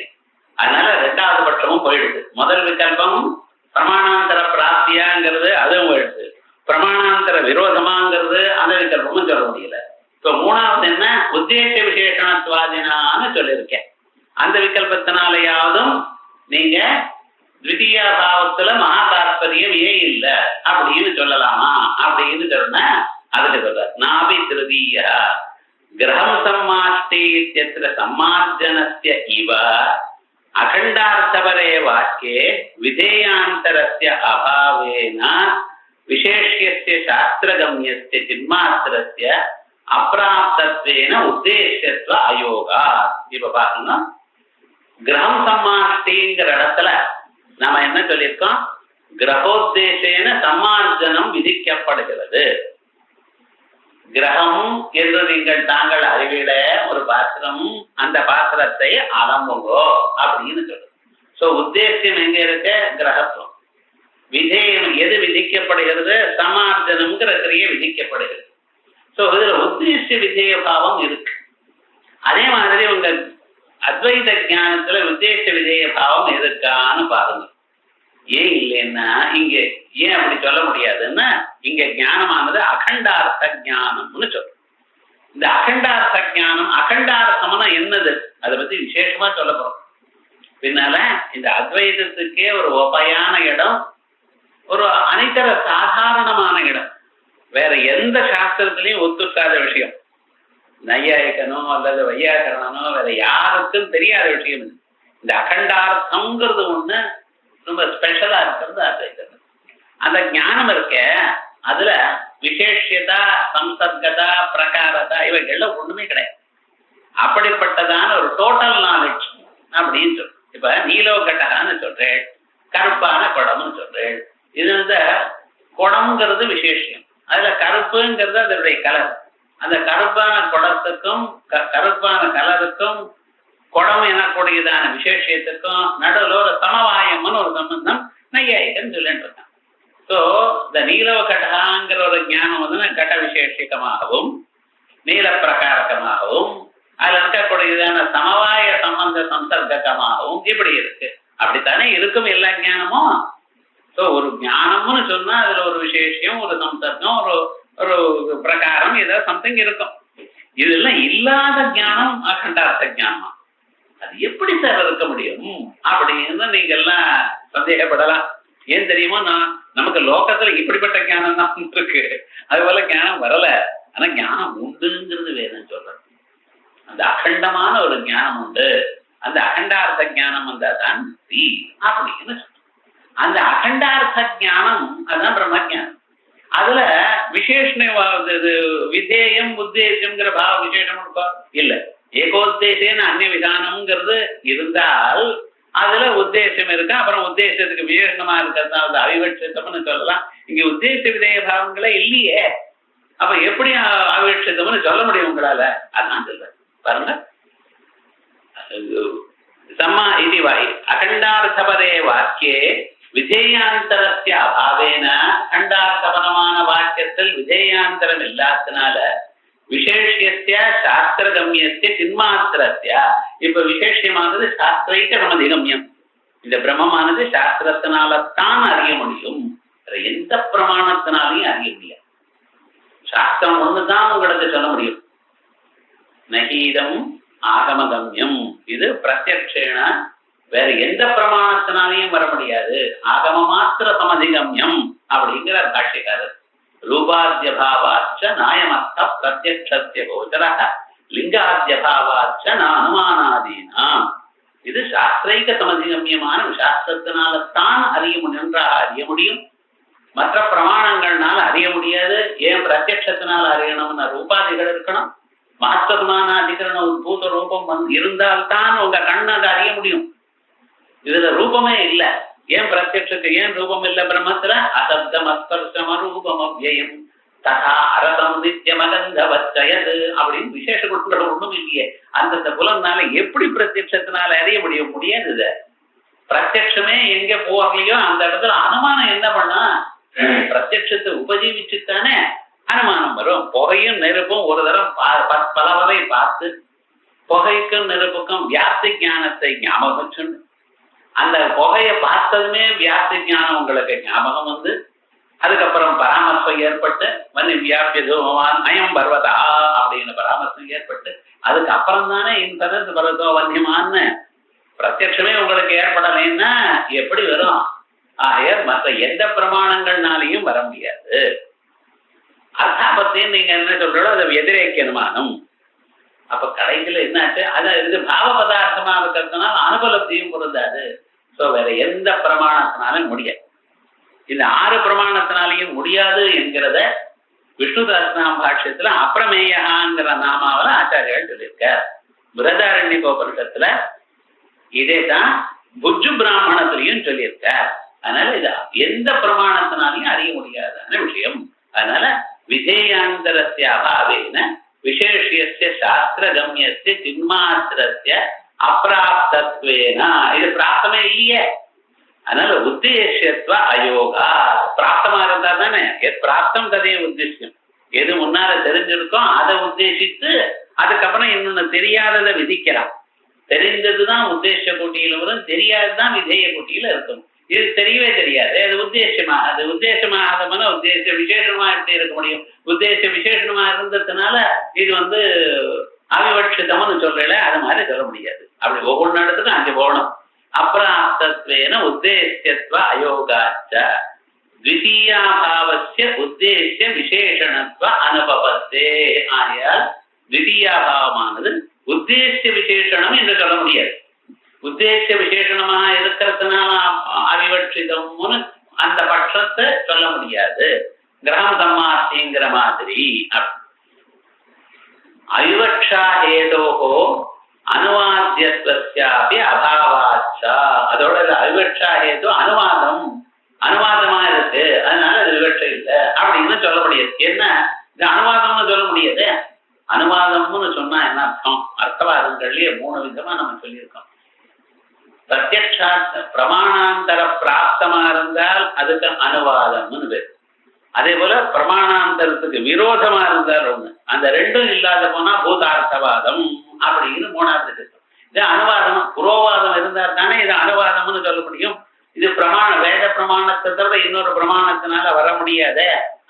அதனால ரெண்டாவது பட்சமும் போயிடுது. முதல் விகல்பமும் பிரமாணாந்தர பிராப்தியாங்கிறது அதுவும் எழுது, பிரமாணாந்தர விரோதமாங்கிறது அந்த விகல்பமும் சொல்ல முடியல. இப்போ மூணாவது என்ன, உத்தேச விசேஷணத்துவாதினான்னு சொல்லியிருக்கேன். அந்த விகல்பத்தினாலேயாவதும் நீங்க த்விதீயா பாவத்துல மகா தாத்பரியம் ஏன் இல்ல அப்படின்னு சொல்லலாமா அப்படின்னு சொன்ன அதுக்கு சொல்ற நாபி திருதீய கிரகம் சம்மாஷ்டி இத்தியத்திர சம்மார்ஜனஸ்ய இவ அகண்டார்த்தவரே வாக்கியே விதேயாந்தரஸ்ய அபாவேன விசேஷ்யஸ்ய சாஸ்திரகம்யஸ்ய சின்மாத்திரஸ்ய அப்ராப்தத்வேன உத்தேஷ்யத்வ அயோகா. இப்ப பாருங்க, கிரகம் சம்மாஷ்டிங்கிற இடத்துல நாம என்ன சொல்லியிருக்கோம், கிரகோத்தேசேன சம்மார்ஜனம் விதிக்கப்படுகிறது. கிரகம் என்று நீங்கள் தாங்கள் அறிவிட ஒரு பாத்திரம், அந்த பாத்திரத்தை அலம்புங்கோ அப்படின்னு சொல்லுது. சோ உத்தேசியம் எங்க இருக்க, கிரகத்துவம். விதேயம் எது விதிக்கப்படுகிறது, சமார்ஜனம்ங்கிற கிரியை விதிக்கப்படுகிறது. சோ இதுல உத்தேசிய விதேய பாவம் இருக்கு. அதே மாதிரி உங்க அத்வைத ஞானத்துல உத்தேச விதேய பாவம் எதுக்கான்னு பாருங்க. ஏன் இல்லைன்னா இங்க ஏன் அப்படி சொல்ல முடியாதுன்னா, இங்க ஞானமானது அகண்டார்த்த ஞானம்னு சொல்றோம். இந்த அகண்டார்த்த ஞானம், அகண்டார்த்தம்னா என்னது அதை பத்தி விசேஷமா சொல்ல போறோம் பின்னால. இந்த அத்வைதத்துக்கே ஒரு உபயான இடம், ஒரு அனைத்தர சாதாரணமான இடம், வேற எந்த சாஸ்திரத்திலையும் ஒத்துக்காத விஷயம். நையாயிக்கனோ அல்லது வையாக்கரணனோ வேற யாருக்கும் தெரியாத விஷயம். இந்த அகண்டார்த்தம்ங்கிறது ஒண்ணு ரொம்ப ஸ்பெஷலா இருக்கிறது அத்வைதம். அந்த ஞானம் இருக்க அதுல விசேஷியதா, சம்சர்கதா, பிரகாரதா இவைகள்ல ஒண்ணுமே கிடையாது. அப்படிப்பட்டதான ஒரு டோட்டல் நாலேஜ் அப்படின்னு சொல்றேன். இப்ப நீலோகட்டகான்னு சொல்றேன், கருப்பான குடம்னு சொல்றேன். இது இந்த குடம்ங்கிறது விசேஷம், அதுல கருப்புங்கிறது அதனுடைய கலர். அந்த கருப்பான குடத்துக்கும் கருப்பான கலருக்கும் குடம் எனக்கூடியதான விசேஷத்துக்கும் நடுவில் ஒரு சமவாயம்னு ஒரு சம்பந்தம் நையாயிகன்னு சொல்லிட்டு இருக்கான். ஸோ இந்த நீலவ கடகாங்கிற ஒரு ஞானம் வந்து கட விசேஷிகமாகவும் நீல பிரகாரகமாகவும் அதுல இருக்கக்கூடியதான சமவாய சம்பந்த சந்தர்க்கமாகவும் இப்படி இருக்கு. அப்படித்தானே இருக்கும் எல்லா ஞானமும். ஸோ ஒரு ஞானம்னு சொன்னா அதுல ஒரு விசேஷம், ஒரு சந்தர்க்கம், ஒரு பிரகாரம், ஏதாவது சம்திங் இருக்கும். இதெல்லாம் இல்லாத ஞானம் அகண்டார்த்த ஞானம். அது எப்படி சார் இருக்க முடியும் அப்படின்னு நீங்க எல்லாம் சந்தேகப்படலாம். ஏன் தெரியுமா, நமக்கு லோகத்துல இப்படிப்பட்ட ஞானம் தான் இருக்கு, அது போல ஞானம் வரல. ஆனா ஞானம் உண்டுங்கிறது வேதம் சொல்றது. அந்த அகண்டமான ஒரு ஞானம் உண்டு, அந்த அகண்டார்த்த ஞானம் வந்தாதான் அப்படின்னு சொல்ற. அந்த அகண்டார்த்த ஞானம் அதுதான் பிரம்ம ஞானம். அதுல விசேஷ விதேயம் உத்தேசம்ங்கிற பாவ விசேஷம் இருக்கா இல்ல. ஏகோத்தேசேன அந்நிய விதானம்ங்கிறது இருந்தால் அதுல உத்தேசம் இருக்கு. அப்புறம் உத்தேசத்துக்கு விசேஷமா இருக்கிறது அவிவட்சத்தம்னு சொல்லலாம். இங்க உத்தேச விதேய பாவங்களே இல்லையே, அப்ப எப்படி அவிவட்சத்தம்னு சொல்ல முடியும் உங்களால? அதான் சொல்ற பாருங்க. சம்மா இது அகண்டார்த்தபதே வாக்கியே விஜயாந்தரஸ்ய அபாவேன, அகண்டார்த்தபரமான வாக்கியத்தில் விஜயாந்தரம் இல்லாதனால விசேஷிய சாஸ்திரகம்யஸ்ய சின்மாத்திரஸ்ய. இப்ப விசேஷமானது சாஸ்திரைக்க சமதிகம்யம். இந்த பிரம்மமானது சாஸ்திரத்தினால்தான் அறிய முடியும், எந்த பிரமாணத்தினாலையும் அறிய முடியாது. சாஸ்திரம் ஒண்ணுதான் உங்களுக்கு சொல்ல முடியும். நகீதம் ஆகமகம்யம், இது பிரத்யக்ஷேன வேற எந்த பிரமாணத்தினாலையும் வர முடியாது. ஆகம மாத்திர சமதிகம்யம் அப்படிங்கிற பாஷ்யக்காரர். ரூபாத்திய பாவாச்ச நாயமர்த்த பிரத்யக்ஷஸ்ய கோச்சரஹ லிங்காத்திய பாவாச்ச அனுமானாதீனாம். இது சாஸ்திரைக்க சமதிகம்யமான சாஸ்திரத்தினால்தான் அறிய நன்றாக அறிய முடியும், மற்ற பிரமாணங்கள்னால அறிய முடியாது. ஏன் பிரத்யக்ஷத்தினால் அறியணும்னா ரூபாதிகள் இருக்கணும், மகத்துவமானாதிகரண உத்பூத ரூபம் இருந்தால்தான் உங்க கண்ணு அதை அறிய முடியும். இதுல ரூபமே இல்லை. ஏன் பிரத்யட்சத்துக்கு ஏன் ரூபம் இல்லை பிரம்மத்துல? அசப்தம் அஸ்பர்ஷம ரூபம் அவ்யயம் ததா அரசம் நித்தியமகந்தவச்சயது அப்படின்னு விசேஷ குணங்கள் ஒண்ணும் இல்லையே. அந்தந்த புலனால எப்படி பிரத்யட்சத்தினால அறிய முடியாது. இது பிரத்யட்சமே எங்க போகலையோ அந்த இடத்துல அனுமானம் என்ன பண்ணா, பிரத்யட்சத்தை உபஜீவிச்சுத்தானே அனுமானம் வரும். புகையும் நெருப்பும் ஒரு தரம் பல வரை பார்த்து புகைக்கும் நெருப்புக்கும் வியாப்தி ஞானத்தை ஞாபகம் சொன்ன அந்த புகையை பார்த்ததுமே வியாப்தி ஞானம் உங்களுக்கு ஞாபகம் வந்து அதுக்கப்புறம் பராமர்சம் ஏற்பட்டு வன்னி வியாபியதுவான் அயம் பர்வதா அப்படின்னு பராமர்சம் ஏற்பட்டு அதுக்கப்புறம் தானே இந்த பர்வதோ வன்யமான்னு பிரத்யட்சமே உங்களுக்கு ஏற்படலைன்னா எப்படி வரும்? ஆகைய மற்ற எந்த பிரமாணங்கள்னாலையும் வர முடியாது. அர்த்தாபத்தையும் நீங்க என்ன சொல்றோ அதை எதிரேக்கியமானம். அப்ப கடைசியில என்னாச்சு, அது இது பாவ பதார்த்தமா இருக்கிறதுனால அனுபலப்தியும் பொருந்தாது. சோ வேற எந்த பிரமாணத்தினாலும் முடியாது. இந்த 6 பிரமாணத்தினாலையும் முடியாது என்கிறத விஷ்ணு சஹஸ்ரநாம பாஷ்யத்துல அப்பிரமேயங்கிற நாமாவில ஆச்சாரியால் சொல்லியிருக்கார். பிருஹதாரண்யகோபனிஷத்துல இதேதான் புஜ்ஜு பிராமணத்திலையும் சொல்லியிருக்கார். அதனால இது எந்த பிரமாணத்தினாலையும் அறிய முடியாதான விஷயம். அதனால விதேயாந்தரஸ்ய அபாவேன விசேஷியஸ்ய சாஸ்திரகம்யஸ்ய சின்மாத்திரஸ்ய அப்பிராப்தத்வேன இது பிராப்தமே இல்லையே. அதனால உத்தேசியத்துவ அயோகா பிராப்தமா இருந்தா தானே பிராப்தம் ததே உத்தேசியம். எது முன்னால தெரிஞ்சிருக்கோ அதை உத்தேசித்து அதுக்கப்புறம் இன்னொன்னு தெரியாததை விதிக்கலாம். தெரிந்ததுதான் உத்தேச கோட்டியில வரும், தெரியாதுதான் விதேய கோட்டியில இருக்கணும். இது தெரியவே தெரியாது, அது உத்தேசமா, அது உத்தேசமாகாதமான உத்தேச விசேஷமா எப்படி இருக்க முடியும்? உத்தேச விசேஷமா இருந்ததுனால இது அவிவட்சிதம்னு சொல்றல அது மாதிரி சொல்ல முடியாது. அப்படி ஒவ்வொரு இடத்துக்கும் அங்கே போகணும். அப்ராப்தத்வேன உத்தேசியத்வ அயோகாச்ச த்விதீயாபாவஸ்ய உத்தேசிய விசேஷணத்வ அனுபவத்தே. ஆகையால் த்விதீயாபாவமானது உத்தேசிய விசேஷணம் என்று சொல்ல முடியாது. உத்தேசிய விசேஷணமாக இருக்கிறதுனால அவிவட்சிதம்னு அந்த பட்சத்தை சொல்ல முடியாது. கிரகம் சம்மாத்திங்கிற மாதிரி அவிவக்ஷா ஹேதோஹோ அனுவாத்தியத்வஸ்யாபி அபாவாச்சா. அதோட அவிவக்ஷா ஹேது அனுவாதமா இருக்கு, அதனால அது விவட்சை இல்லை அப்படின்னு சொல்ல முடியாது. என்ன இது அனுவாதம்னு சொல்ல முடியாது? அனுவாதம்னு சொன்னா என்ன அர்த்தம்? அர்த்தவாதங்கள்லயே 3 விதமா நம்ம சொல்லியிருக்கோம். பிரத்யக்ஷா பிரமாணாந்தர பிராப்தமா இருந்தால் அதுக்கு அனுவாதம்னு பேர். அதே போல பிரமாணாந்தரத்துக்கு விரோதமா இருந்தால் ஒண்ணு, அந்த ரெண்டும் இல்லாத போனா பூதார்த்தவாதம் அப்படின்னு 3வது இருக்கும். இது அனுவாதம் புரோவாதம் இருந்தா தானே இது அனுவாதம்னு சொல்ல முடியும். இது வேத பிரமாணத்தை தவிர இன்னொரு பிரமாணத்தினால வர முடியாத.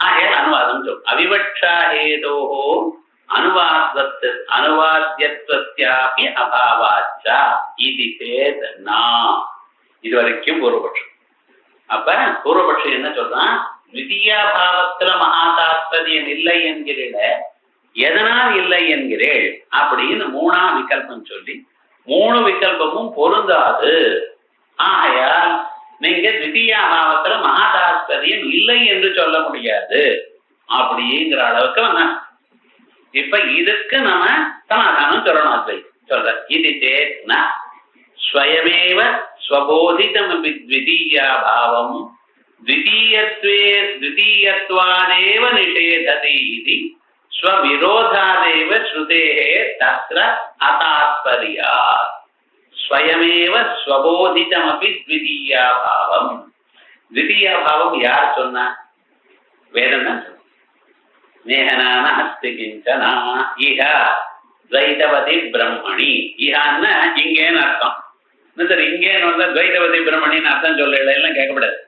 ஆகையால் அனுவாதம் சொல்லும். அவிவக்ஷா ஹேதோஹோ அனுவாத்தியத்வஸ்யாபி அபாவாச்சா இது சேத் நா. இது வரைக்கும் பூர்வபட்சம். அப்ப பூர்வபட்சம் என்ன சொல்றான்? விதியாபாவத்துல மகாதாத்பரியம் இல்லை என்கிறீட, எதனால் இல்லை என்கிறேள் அப்படின்னு 3ஆம் விகல்பம் சொல்லி 3 விகல்பமும் பொருந்தாது. ஆகையால் நீங்க விதியாபாவத்துல மகாதாத்பரியம் இல்லை என்று சொல்ல முடியாது அப்படிங்கிற அளவுக்கு வந்தா. இப்ப இதுக்கு நம்ம சமாதானம் சொல்லணும். அத்வை சொல்ற இது சேத்னா ஸ்வயமேவ ஸ்வபோதிதமபி த்விதீயாபாவம் த்விதீயத்வாதேவ நிஷேததி இதி ஸ்வவிரோதாதேவ ஸ்ருதேஹே தத்ர அதாத்பர்யாத். ஸ்வயமேவ ஸ்வபோதிதமபி த்விதீயாபாவம். த்விதீயாபாவம் யார் சொன்னா? வேதம் தான். நேஹனான அஸ்தி கிஞ்சனா இஹ துவைதவதி பிரம்மணி. இஹான்னா இங்கேன்னு அர்த்தம். சரி, இங்கேன்னு வந்தா துவைதவதி பிரம்மணின்னு அர்த்தம் சொல்லல எல்லாம் கேட்கப்படாது.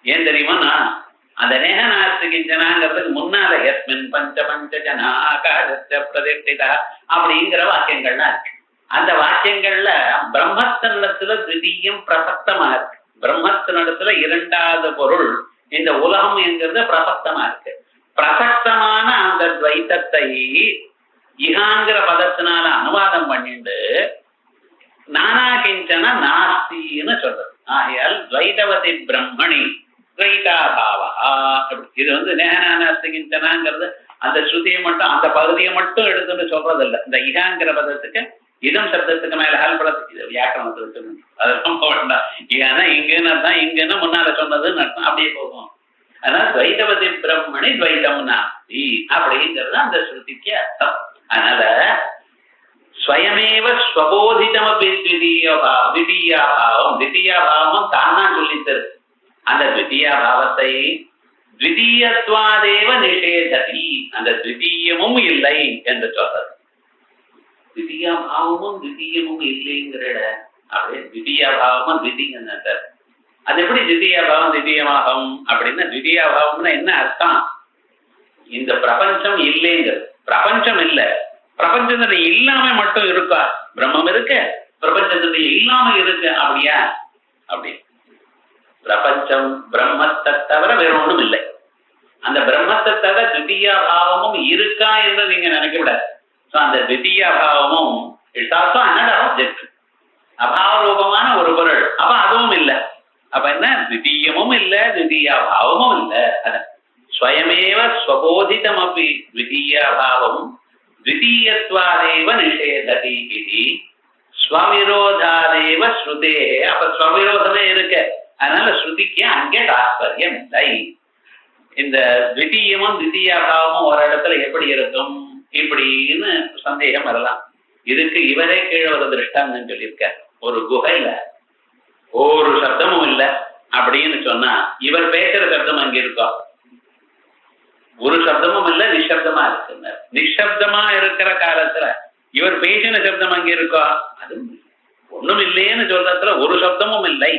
ஏன் தெரியுமா? அந்த நேஹனாஸ்தி கிஞ்சனாங்கிறதுக்கு முன்னால யஸ்மின் பஞ்ச பஞ்ச ஜனா ஆகாசஸ்ய பிரதிஷ்டிதா அப்படிங்கிற வாக்கியங்கள்லாம் இருக்கு. அந்த வாக்கியங்கள்ல பிரம்மத்தினிடத்துல திடீயம் பிரசக்தமா இருக்கு. பிரம்மத்தினிடத்துல 2வது பொருள் இந்த உலகம் என்கிறது பிரசக்தமா இருக்கு. பிரசக்தமான அந்த துவைத்தத்தை இகாங்கிற பதத்தினால அனுவாதம் பண்ணிட்டு நானா கிஞ்சன நாஸ்தின்னு சொல்றது. ஆகையால் துவைதவதி பிரம்மணி துவைதாபாவா. இது நேஹனாஸ்தி கிஞ்சனாங்கிறது அந்த ஸ்ருதியை மட்டும் அந்த பகுதியை மட்டும் எடுத்துட்டு சொல்றது இல்லை. இந்த இகாங்கிற பதத்துக்கு இதம் சப்தத்துக்கு மேல ஹல்பலத்துக்கு இது வியாக்கரணத்துக்கு சொல்லணும். அதெல்லாம் போக வேண்டாம். ஏன்னா இங்கன்னு அர்த்தம், இங்கன்னு முன்னால சொன்னதுன்னு அர்த்தம், அப்படியே போகும். அதனால துவைதவதி பிரம்மணி துவைதம் நாஸ்தி அப்படிங்கிறது அந்த ஸ்ருதிக்கு அர்த்தம். அதனால ஸ்வயமேவ ஸ்வபோதிதமபி த்விதீயாபாவம். த்விதீயாபாவம் தானா சொல்லித்தரு. அந்த த்விதீயாபாவத்தை த்விதீயத்வாதேவ நிஷேததி, அந்த த்விதீயமும் இல்லை என்று சொல்றது. த்விதீயாபாவமும் த்விதீயமும் இல்லைங்கிற அப்படியே திவிதியாபாவமும் திவிதிங்க சார். அது எப்படி திவிதியாபாவம் திவிதியமாகும் அப்படின்னா, திவிதியாபாவம்னா என்ன அர்த்தம்? இந்த பிரபஞ்சம் இல்லைங்கிறது. பிரபஞ்சம் இல்லை, பிரபஞ்சத்தினுடைய இல்லாம மட்டும் இருக்கா? பிரம்மம் இருக்கு, பிரபஞ்சத்தினுடைய இல்லாம இருக்கு அப்படியா? அப்படி பிரபஞ்சம் பிரம்மத்தை தவிர வேற ஒன்றும் இல்லை. அந்த பிரம்மத்தை தவிர திவிதியாபாவமும் இருக்கா என்று நீங்க நினைக்க விடாது. அந்த திவிதியாபாவமும் இட்ஸ் ஆல்சோ அனதர் ஆப்ஜெக்ட். அபாவரூபமான ஒரு பொருள். அப்ப அதுவும் இல்லை. அப்ப என்ன? திவிதீயமும் இல்லை, திவிதீயாபாவமும் இல்லை. ஸ்வயமேவ ஸ்வபோதிதம் அப்படி த்விதீயாபாவம் த்விதீயத்வாதேவ நிஷேததி இது ஸ்வவிரோதாதேவ ஸ்ருதே. அப்ப ஸ்வவிரோதமே இருக்கு, அதனால ஸ்ருதிக்கு அங்கே தாத்பர்யம் இல்லை. இந்த த்விதீயமும் த்விதீயாபாவமும் ஒரு இடத்துல எப்படி இருக்கும் இப்படின்னு சந்தேகம் வரலாம். இதுக்கு இவரே கீழே ஒரு திருஷ்டாந்தம் சொல்லியிருக்க. ஒரு குகையில ஒரு சப்தமும் இல்லை அப்படின்னு சொன்னா இவர் பேசுற சப்தம் அங்க இருக்கும். ஒரு சப்தமும் இல்ல, நிசப்தமா இருக்குங்க. நிசப்தமா இருக்கிற காலத்துல இவர் பேசின சப்தம் அங்க இருக்கா? அது ஒண்ணும் இல்லையேன்னு சொல்றதுல ஒரு சப்தமும் இல்லை.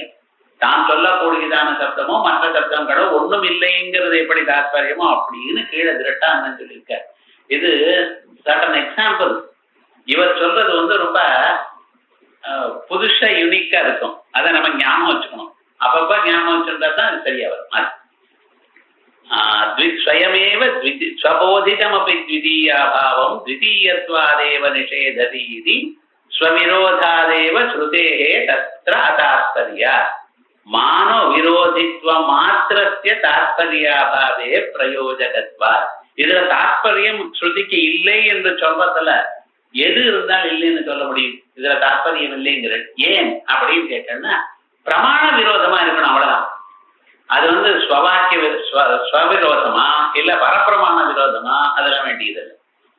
தான் சொல்லக்கூடியதான சப்தமோ மற்ற சப்தங்களோ ஒண்ணும் இல்லைங்கிறது எப்படி தாத்பரியமோ அப்படின்னு கீழே திருட்டான்னு சொல்லியிருக்க. இது சர்டன் எக்ஸாம்பிள். இவர் சொல்றது ரொம்ப புதுசா யூனிக்கா இருக்கும். அதை நம்ம ஞாபகம் வச்சுக்கணும். அப்பப்ப ஞாபகம் வச்சுட்டா தான் அது சரியா வரும். ஸ்வயமேவ ஸ்வபோதிதமபி த்விதீயாபாவம் த்விதீயத்வாதேவ நிஷேததி இதி ஸ்வவிரோதாதேவ ஸ்ருதேஹே தத்ர அதாத்பர்யா மானோ விரோதித்வ மாத்திரஸ்ய தாத்பர்யாபாவே பிரயோஜகத்வாத். இதுல தாத்பரியம் ஸ்ருதிக்கு இல்லை என்று சொல்றதுல எது இருந்தால் இல்லைன்னு சொல்ல முடியும்? இதுல தாத்பரியம் இல்லைங்கிற ஏன் அப்படின்னு கேட்டேன்னா பிரமாண விரோதமா இருக்கணும், அவ்வளவுதான். அது ஸ்வவாக்கிய ஸ்வவிரோதமா இல்ல பரப்பிரமாண விரோதமா அதெல்லாம் வேண்டியது.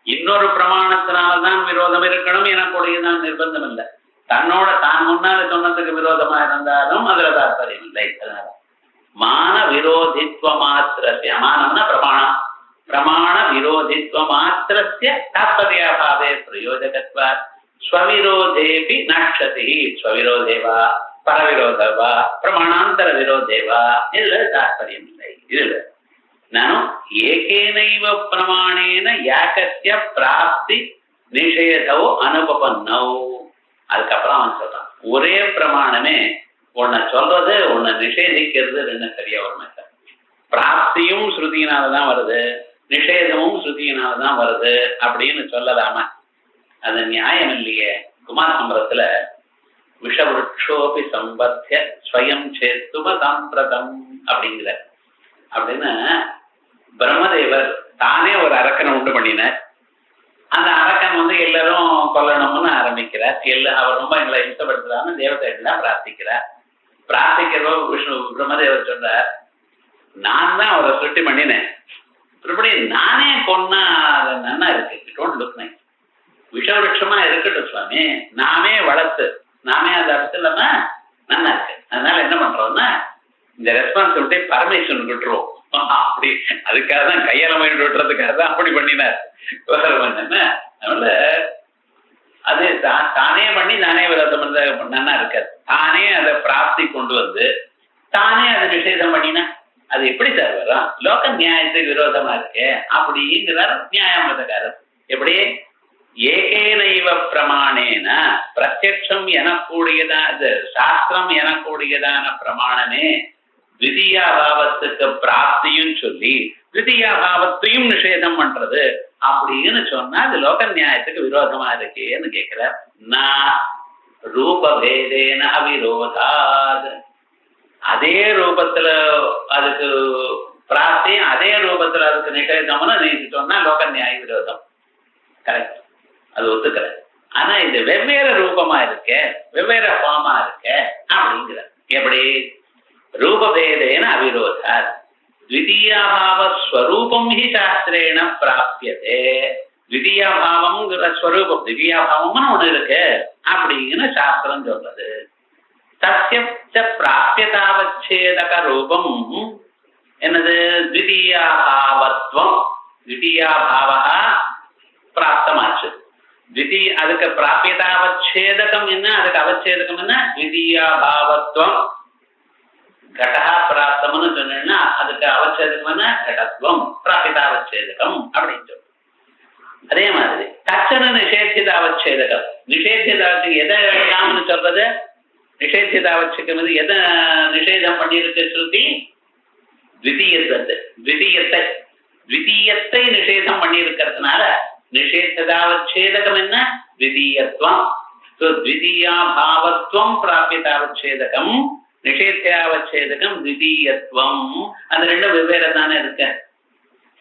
இன்னொரு பிரமாணத்தினால்தான் விரோதம் இருக்கணும் எனக்கூடியதான் நிர்பந்தம் இல்லை. தன்னோட தான் முன்னால சொன்னதுக்கு விரோதமா இருந்தாலும் அதுல தாற்பயம் இல்லை. அதனால மான விரோதித்வ மாத்திரஸ்ய, மானம்னா பிரமாணம், பிரமாண விரோதித்வ மாத்திரஸ்ய தாத்பர்யாபாவே பிரயோஜகத்வாத் ஸ்வவிரோதேபி நக்ஷதி. ஸ்வவிரோதேவா பரவிரோதவா பிரமாணாந்தர விரோதேவா இதுல தாற்பயம் இல்லை. இதுல நானும் ஏகேனைவ பிரமாணேன யாக்கஸ்ய பிராப்தி நிஷேதோ அனுபபன்னோ. அதுக்கப்புறம் அவன் சொல்றான், ஒரே பிரமாணமே உன்னை சொல்றது உன்னை நிஷேதிக்கிறது ரெண்டு சரியா வருமே சார். பிராப்தியும் ஸ்ருதியினாலதான் வருது, நிஷேதமும் ஸ்ருதியினாலதான் வருது அப்படின்னு சொல்லலாம? அது நியாயம் இல்லையே. குமார சம்பரத்துல விஷவருஷோபி சம்பத்திய ஸ்வயம் சேத்தும சாம்பிரதம் அப்படிங்கிற. அப்படின்னு பிரம்மதேவர் தானே ஒரு அரக்கனை உண்டு பண்ணினார். அந்த அரக்கன் எல்லாரும் கொல்லணும்னு ஆரம்பிக்கிறார். அவர் ரொம்ப எங்களை இஷ்டப்படுத்துறான்னு தேவதைகள்லாம் பிரார்த்திக்கிறார். பிரார்த்திக்கிறவோ விஷ்ணு பிரம்மதேவர் சொல்றார், நான் தான் அவரை சுட்டி பண்ணினேன், இப்படி நானே கொன்னா அது நன்னா இருக்கு, டோன்ட் லுக் நைஸ், விஷவருஷமா இருக்கட்டும் சுவாமி, நாமே வளர்த்து நாமே அதை அடுத்துலன்னா நல்லா இருக்கு. அதனால என்ன பண்றோம்னா இந்த ரெஸ்பான்சிபிலிட்டி பரமேஸ்வரன் விட்டுருவோம். அப்படி அதுக்காக தான் கையாள மைண்ட் விட்டுறதுக்காக தான் அப்படி பண்ணினார். அதனால அது தானே பண்ணி நானே விரோதம் நன்னா இருக்காது. தானே அதை பிராப்தி கொண்டு வந்து தானே அதை நிஷேதம் பண்ணினா அது எப்படி சார் வரும்? லோக நியாயத்துக்கு விரோதமா இருக்கே அப்படிங்கிறார் நியாயமதக்காரர். எப்படி ஏகேனைவ பிரமாணேன பிரத்யக்ஷம் எனக்கூடியதான சாஸ்திரம் எனக்கூடியதான பிரமாணமே த்விதீயாபாவத்துக்கு பிராப்தியும் சொல்லி த்விதீயாபாவத்தையும் நிஷேதம் பண்றது அப்படின்னு சொன்னா அது லோக நியாயத்துக்கு விரோதமா இருக்கேன்னு கேட்கிறார். நான் ரூபபேதேன அவிரோதாத், அதே ரூபத்துல அதுக்கு பிராப்தி அதே ரூபத்துல அதுக்கு நிஷேதம்னு நீங்க சொன்னா லோக நியாய விரோதம். கரெக்ட், அது ஒத்துக்கிற. ஆனா இது வெவ்வேறு ரூபமா இருக்க, வெவ்வேறு ஃபார்மா இருக்க அப்படிங்கிற. எப்படி ரூபபேதேன அவிரோதாத் த்விதீயாபாவ ஸ்வரூபம் ஹி சாஸ்திரேண பிராப்யதே. த்விதீயாபாவம்ங்கிற ஸ்வரூபம், த்விதீயாபாவம்னு ஒண்ணு இருக்கு அப்படிங்கிற சாஸ்திரம் சொல்றது. தஸ்ய பிராப்யதாவச்சேதக ரூபம் என்னது? த்விதீயாபாவத்வம். த்விதீயாபாவா பிராப்தமாச்சு. அதுக்கு பிராபியதாவச்சேதகம் என்ன, அதுக்கு அவச்சேதகம் என்ன, த்விதீயாபாவத்வம். கடா பிராப்தம்னு சொன்னா அதுக்கு அவச்சேதகம் என்ன, கடத்துவம். பிராபியதாவச்சேதகம் அப்படின்னு சொல்லு. அதே மாதிரி தச்சன நிஷேத்தியதாவச்சேதகம். நிஷேத்தியதாவச்சுக்கு எதை வேண்டாம்னு சொல்றது, நிஷேத்தியதாவச்சுக்கும் எதை நிஷேதம் பண்ணியிருக்கு ஸ்ருதி, த்விதீயத்தை நிஷேதம் பண்ணி இருக்கிறதுனால நிஷேததாவச்சேதகம் என்ன, த்விதீயத்துவம். த்விதீயாபாவத்வம் பிராபியதாவச்சேதகம், நிஷேத்தியாவச்சேதகம் த்விதீயத்துவம். அந்த ரெண்டும் வெவ்வேறு தானே இருக்கு.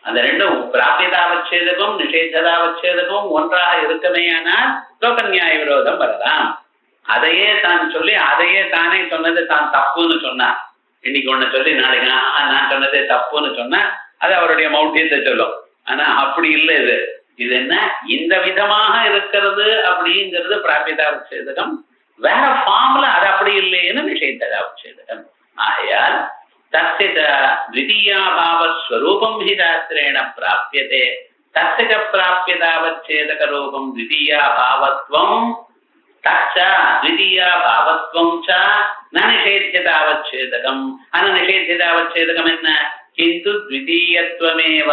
அந்த ரெண்டும் பிராபியதாவச்சேதகம் நிஷேததாவச்சேதகம் ஒன்றாக இருக்குமேயானால் லோக நியாய விரோதம் வரலாம். அதையே தான் சொல்லி அதையே தானே சொன்னது தான் தப்புன்னு சொன்னார். இன்னைக்கு ஒண்ணு சொல்லி நாளைக்கு நான் சொன்னதே தப்புன்னு சொன்னா அது அவருடைய மௌட்டியத்தை சொல்லும். ஆனா அப்படி இல்லை. இது என்ன, இந்த விதமாக இருக்கிறது அப்படிங்கிறது பிராபியதாவச்சேதகம். வேற ஃபார்ம்ல அது அப்படி இல்லைன்னு நிஷேததாவச்சேதகம். ஆகையால் தஸ்ய த்விதீயாபாவஸ்வரூபம் ஹி சாஸ்திரேண பிராப்யதே. தஸ்ய பிராப்யதாவச்சேதக ரூபம் த்விதீயாபாவத்வம். தச்ச த்விதீயாபாவத்வம் ச ந நிஷேத்யதாவச்சேதகம். ஆனா நிஷேத்யதாவச்சேதகம் என்ன, கிந்து த்விதீயத்வமேவ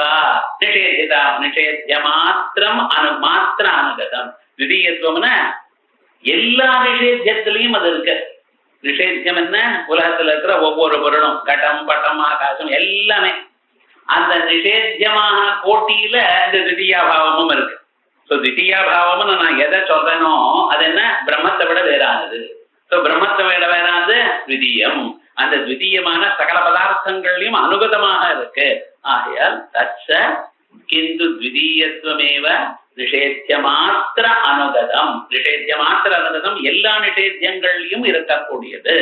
நிஷேத்ய மாத்திரம் மாத்திர அனுகதம். த்விதீயத்வம்னா எல்லா நிஷேத்தியத்திலையும் அது இருக்கு. நிஷேத்தியம் என்ன, உலகத்துல இருக்கிற ஒவ்வொரு பொருளும், கட்டம் பட்டம் ஆகாசம் எல்லாமே அந்த நிஷேத்தியமாக போட்டியில இந்த த்விதீயாபாவமும் இருக்கு. த்விதீயாபாவம்னு நான் எதை சொல்றேனோ அது என்ன, பிரம்மத்தை விட வேறானது. பிரம்மத்தை விட வேறானது த்விதீயம். அந்த த்விதீயமான சகல பதார்த்தங்களையும் அனுகதமாக இருக்கு. ஆகையால் தச்ச கிந்து த்விதீயத்துவமேவ நிஷேத்திய மாத்திர அனுகதம். நிஷேத்திய மாத்திர அனுகதம் எல்லா நிஷேத்தியங்களையும் இருக்கக்கூடியது.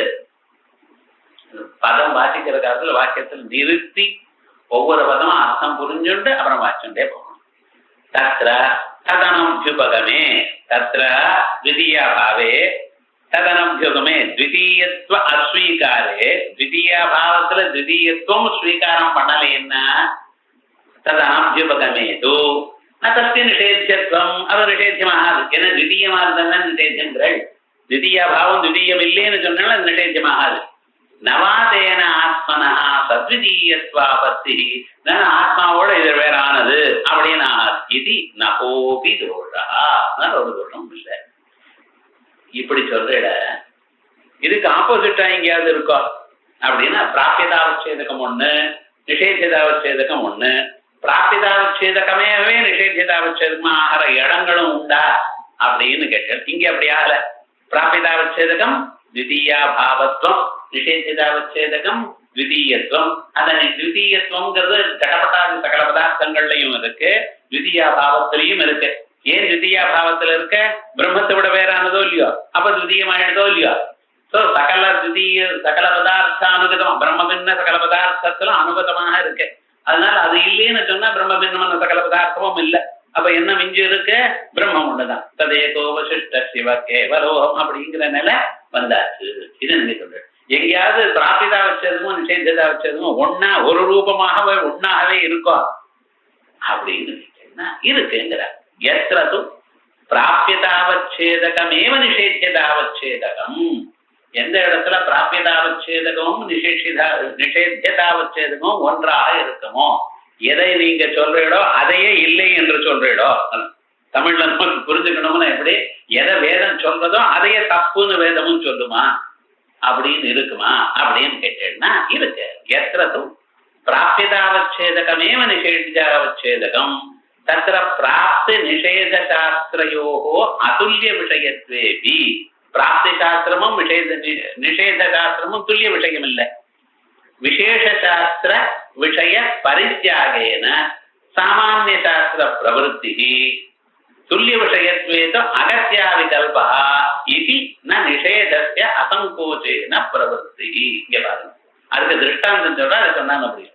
பதம் வாசிக்கிற காலத்துல வாக்கியத்தில் நிறுத்தி ஒவ்வொரு பதமா அர்த்தம் புரிஞ்சுண்டு அப்புறம் வாசிச்சுட்டே போகணும். தத்ர ததனம்யுபகமே, தத்ர த்விதீயாபாவே ததனம்யுபகமே த்விதீயத்துவ அஸ்வீகாரே. த்விதீயாபாவத்துல த்விதீயத்துவம் ஸ்வீகாரம் பண்ணலைன்னா ததனம்யுபகமே தூ தஸ்ய நிஷேத்தியத்துவம், அது நிஷேத்தியமாகாது. ஏன்னா த்விதீயமாக இருந்தால் நிஷேத்தியங்கள். த்விதீயாபாவம் த்விதீயம் இல்லைன்னு சொன்னாலும் அது நிஷேத்தியமாகாது. நவாதேன ஆத்மனா சத்விதீயத்வாபத்தி, ஆத்மாவோட இது வேறானது அப்படின்னு ஆகாது. இது நகோபி தோஷா, ஒரு தோஷம் இல்லை. இப்படி சொல்ற இதுக்கு ஆப்போசிட்டா எங்கேயாவது இருக்கோ அப்படின்னா பிராபியதாவச்சேதகம் ஒண்ணு, நிஷேத்தியதாவச்சேதகம் ஒண்ணு. பிராபியதாவச்சேதகமே நிஷேத்தியதாவச்சேதகமா ஆகிற இடங்களும் உண்டா அப்படின்னு கேட்டேன். இங்க அப்படி ஆகல. பிராபியதாவச்சேதகம் த்விதீயாபாவத்வம், நிஷேத்தியதாவச்சேதகம் த்விதீயத்துவம். அந்த த்விதீயத்துவம்ங்கிறது கடப்பட்டாத சகல பதார்த்தங்கள்லையும் இருக்கு, த்விதீயாபாவத்திலையும் இருக்கு. ஏன் த்விதீயாபாவத்துல இருக்க, பிரம்மத்தை விட வேறானதோ இல்லையோ, அப்ப த்விதீயமாயிடுதோ இல்லையோ. சகல த்விதீய சகல பதார்த்த அனுகதம், பிரம்ம பின்ன சகல பதார்த்தத்துல அனுகதமாக இருக்கு. அதனால அது இல்லைன்னு சொன்னா பிரம்ம பின்னமான சகல பதார்த்தமும் இல்லை. அப்ப என்ன மிஞ்சி இருக்கு, பிரம்மம் ஒண்ணுதான். ததேகோவசிஷ்ட சிவ கேவலோகம் அப்படிங்கிற நிலை வந்தாச்சு. இது நீங்க சொல்ற எங்கேயாவது பிராபியதாவச்சேதமும் நிஷேத்தியதாவச்சேதமும் ஒன்னா ஒரு ரூபமாகவே ஒன்னாகவே இருக்கும் அப்படின்னு இருக்குங்கிற. எத்ரது பிராபியதாவச்சேதகமேவ நிஷேத்தியதாவச்சேதகம். எந்த இடத்துல பிராபியதாவச்சேதகமும் நிஷேத்தியதாவச்சேதகமும் ஒன்றாக இருக்குமோ, எதை நீங்க சொல்றீடோ அதையே இல்லை என்று சொல்றீடோ. தமிழ்ல நமக்கு புரிஞ்சுக்கணும்னா எப்படி, எதை வேதம் சொல்றதோ அதையே தப்புன்னு வேதமும் சொல்லுமா அப்படின்னு இருக்குமா அப்படின்னு கேட்டேன்னா இருக்கு. எத்ரது பிராபியதாவச்சேதகமேவ நிஷேத்தியதாவச்சேதகம் தத்திர பிராப்தி நிஷேத சாஸ்திரயோகோ அதுல்ய விஷயத்வேபி. பிராப்தி சாஸ்திரமும் நிஷேத சாஸ்திரமும் துல்லிய விஷயம் இல்லை. விசேஷ சாஸ்திர விஷய பரித்யாகேன சாமானிய சாஸ்திர பிரவருத்தி துல்லிய விஷயத்வேதோ அகத்யா விகல்பா இது ந நிஷேதஸ்ய அசங்கோச்சேன பிரவருத்தி. இங்க பாருங்க, அதுக்கு திருஷ்டாந்தம் சொல்ற அது சொன்னாங்க. அப்படி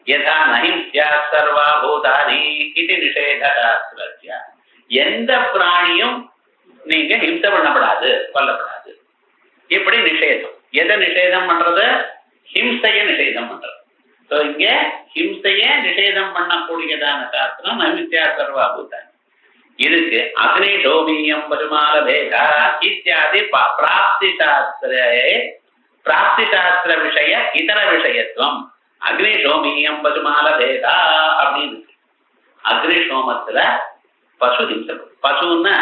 யதா நஹிம்ஸ்யா சர்வா பூதானி இது நிஷேத சாஸ்திரஸ்ய. எந்த பிராணியும் நீங்க ஹிம்சை பண்ணப்படாது, கொல்லப்படாது. இப்படி நிஷேதம். எதை நிஷேதம் பண்றது, ஹிம்சைய நிஷேதம் பண்றது. இங்க ஹிம்சைய நிஷேதம் பண்ணக்கூடியதான சாஸ்திரம் நஹிம்ஸ்யா சர்வா பூதானி. இதுக்கு அக்னிஷோமியம் பசுமால பேதா இத்தியாதி பிராப்தி சாஸ்திர விஷய இதர விஷயத்துவம். அக்னிஷோமியம் பசுமால பேதா அப்படின்னு அக்னிஷோமத்துல பசு ஹிம்சம். பசுன்னா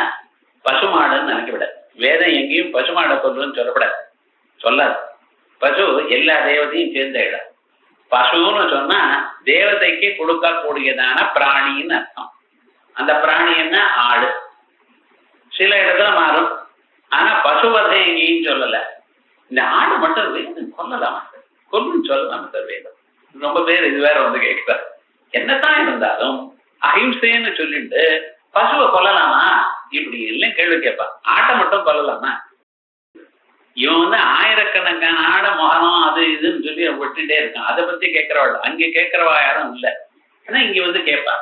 பசுமாடுன்னு நினைக்கப்படாது. வேதம் எங்கேயும் பசுமாடை கொல்லுன்னு சொல்லப்படாது, சொல்லாது. பசு எல்லா தேவதையும் சேர்ந்த இடம். பசுன்னு சொன்னா தேவதைக்கு கொடுக்கக்கூடியதான பிராணின்னு அர்த்தம். அந்த பிராணி என்ன? ஆடு. சில இடத்துல மாறும், ஆனா பசுவதை எங்கேயும் சொல்லல. இந்த ஆடு மட்டும் வேதம் கொல்லலாமா சார்? கொல்லுன்னு சொல்லலாமா சார் வேதம்? ரொம்ப பேர் இது வேற வந்து கேட்கிறார். என்னதான் இருந்தாலும் அஹிம்சைன்னு சொல்லிட்டு பசுவை கொல்லலாமா இப்படி எல்லாம் கேள்வி கேட்பான். ஆட்டை மட்டும் கொல்லலாமா? இவன் வந்து ஆயிரக்கணக்கான ஆடை மொகரம் அது இதுன்னு சொல்லி விட்டுட்டே இருக்கான். அதை பத்தி கேட்கிறவாள் அங்க கேட்கிறவா யாரும் இல்லை. ஆனா இங்க வந்து கேட்பா.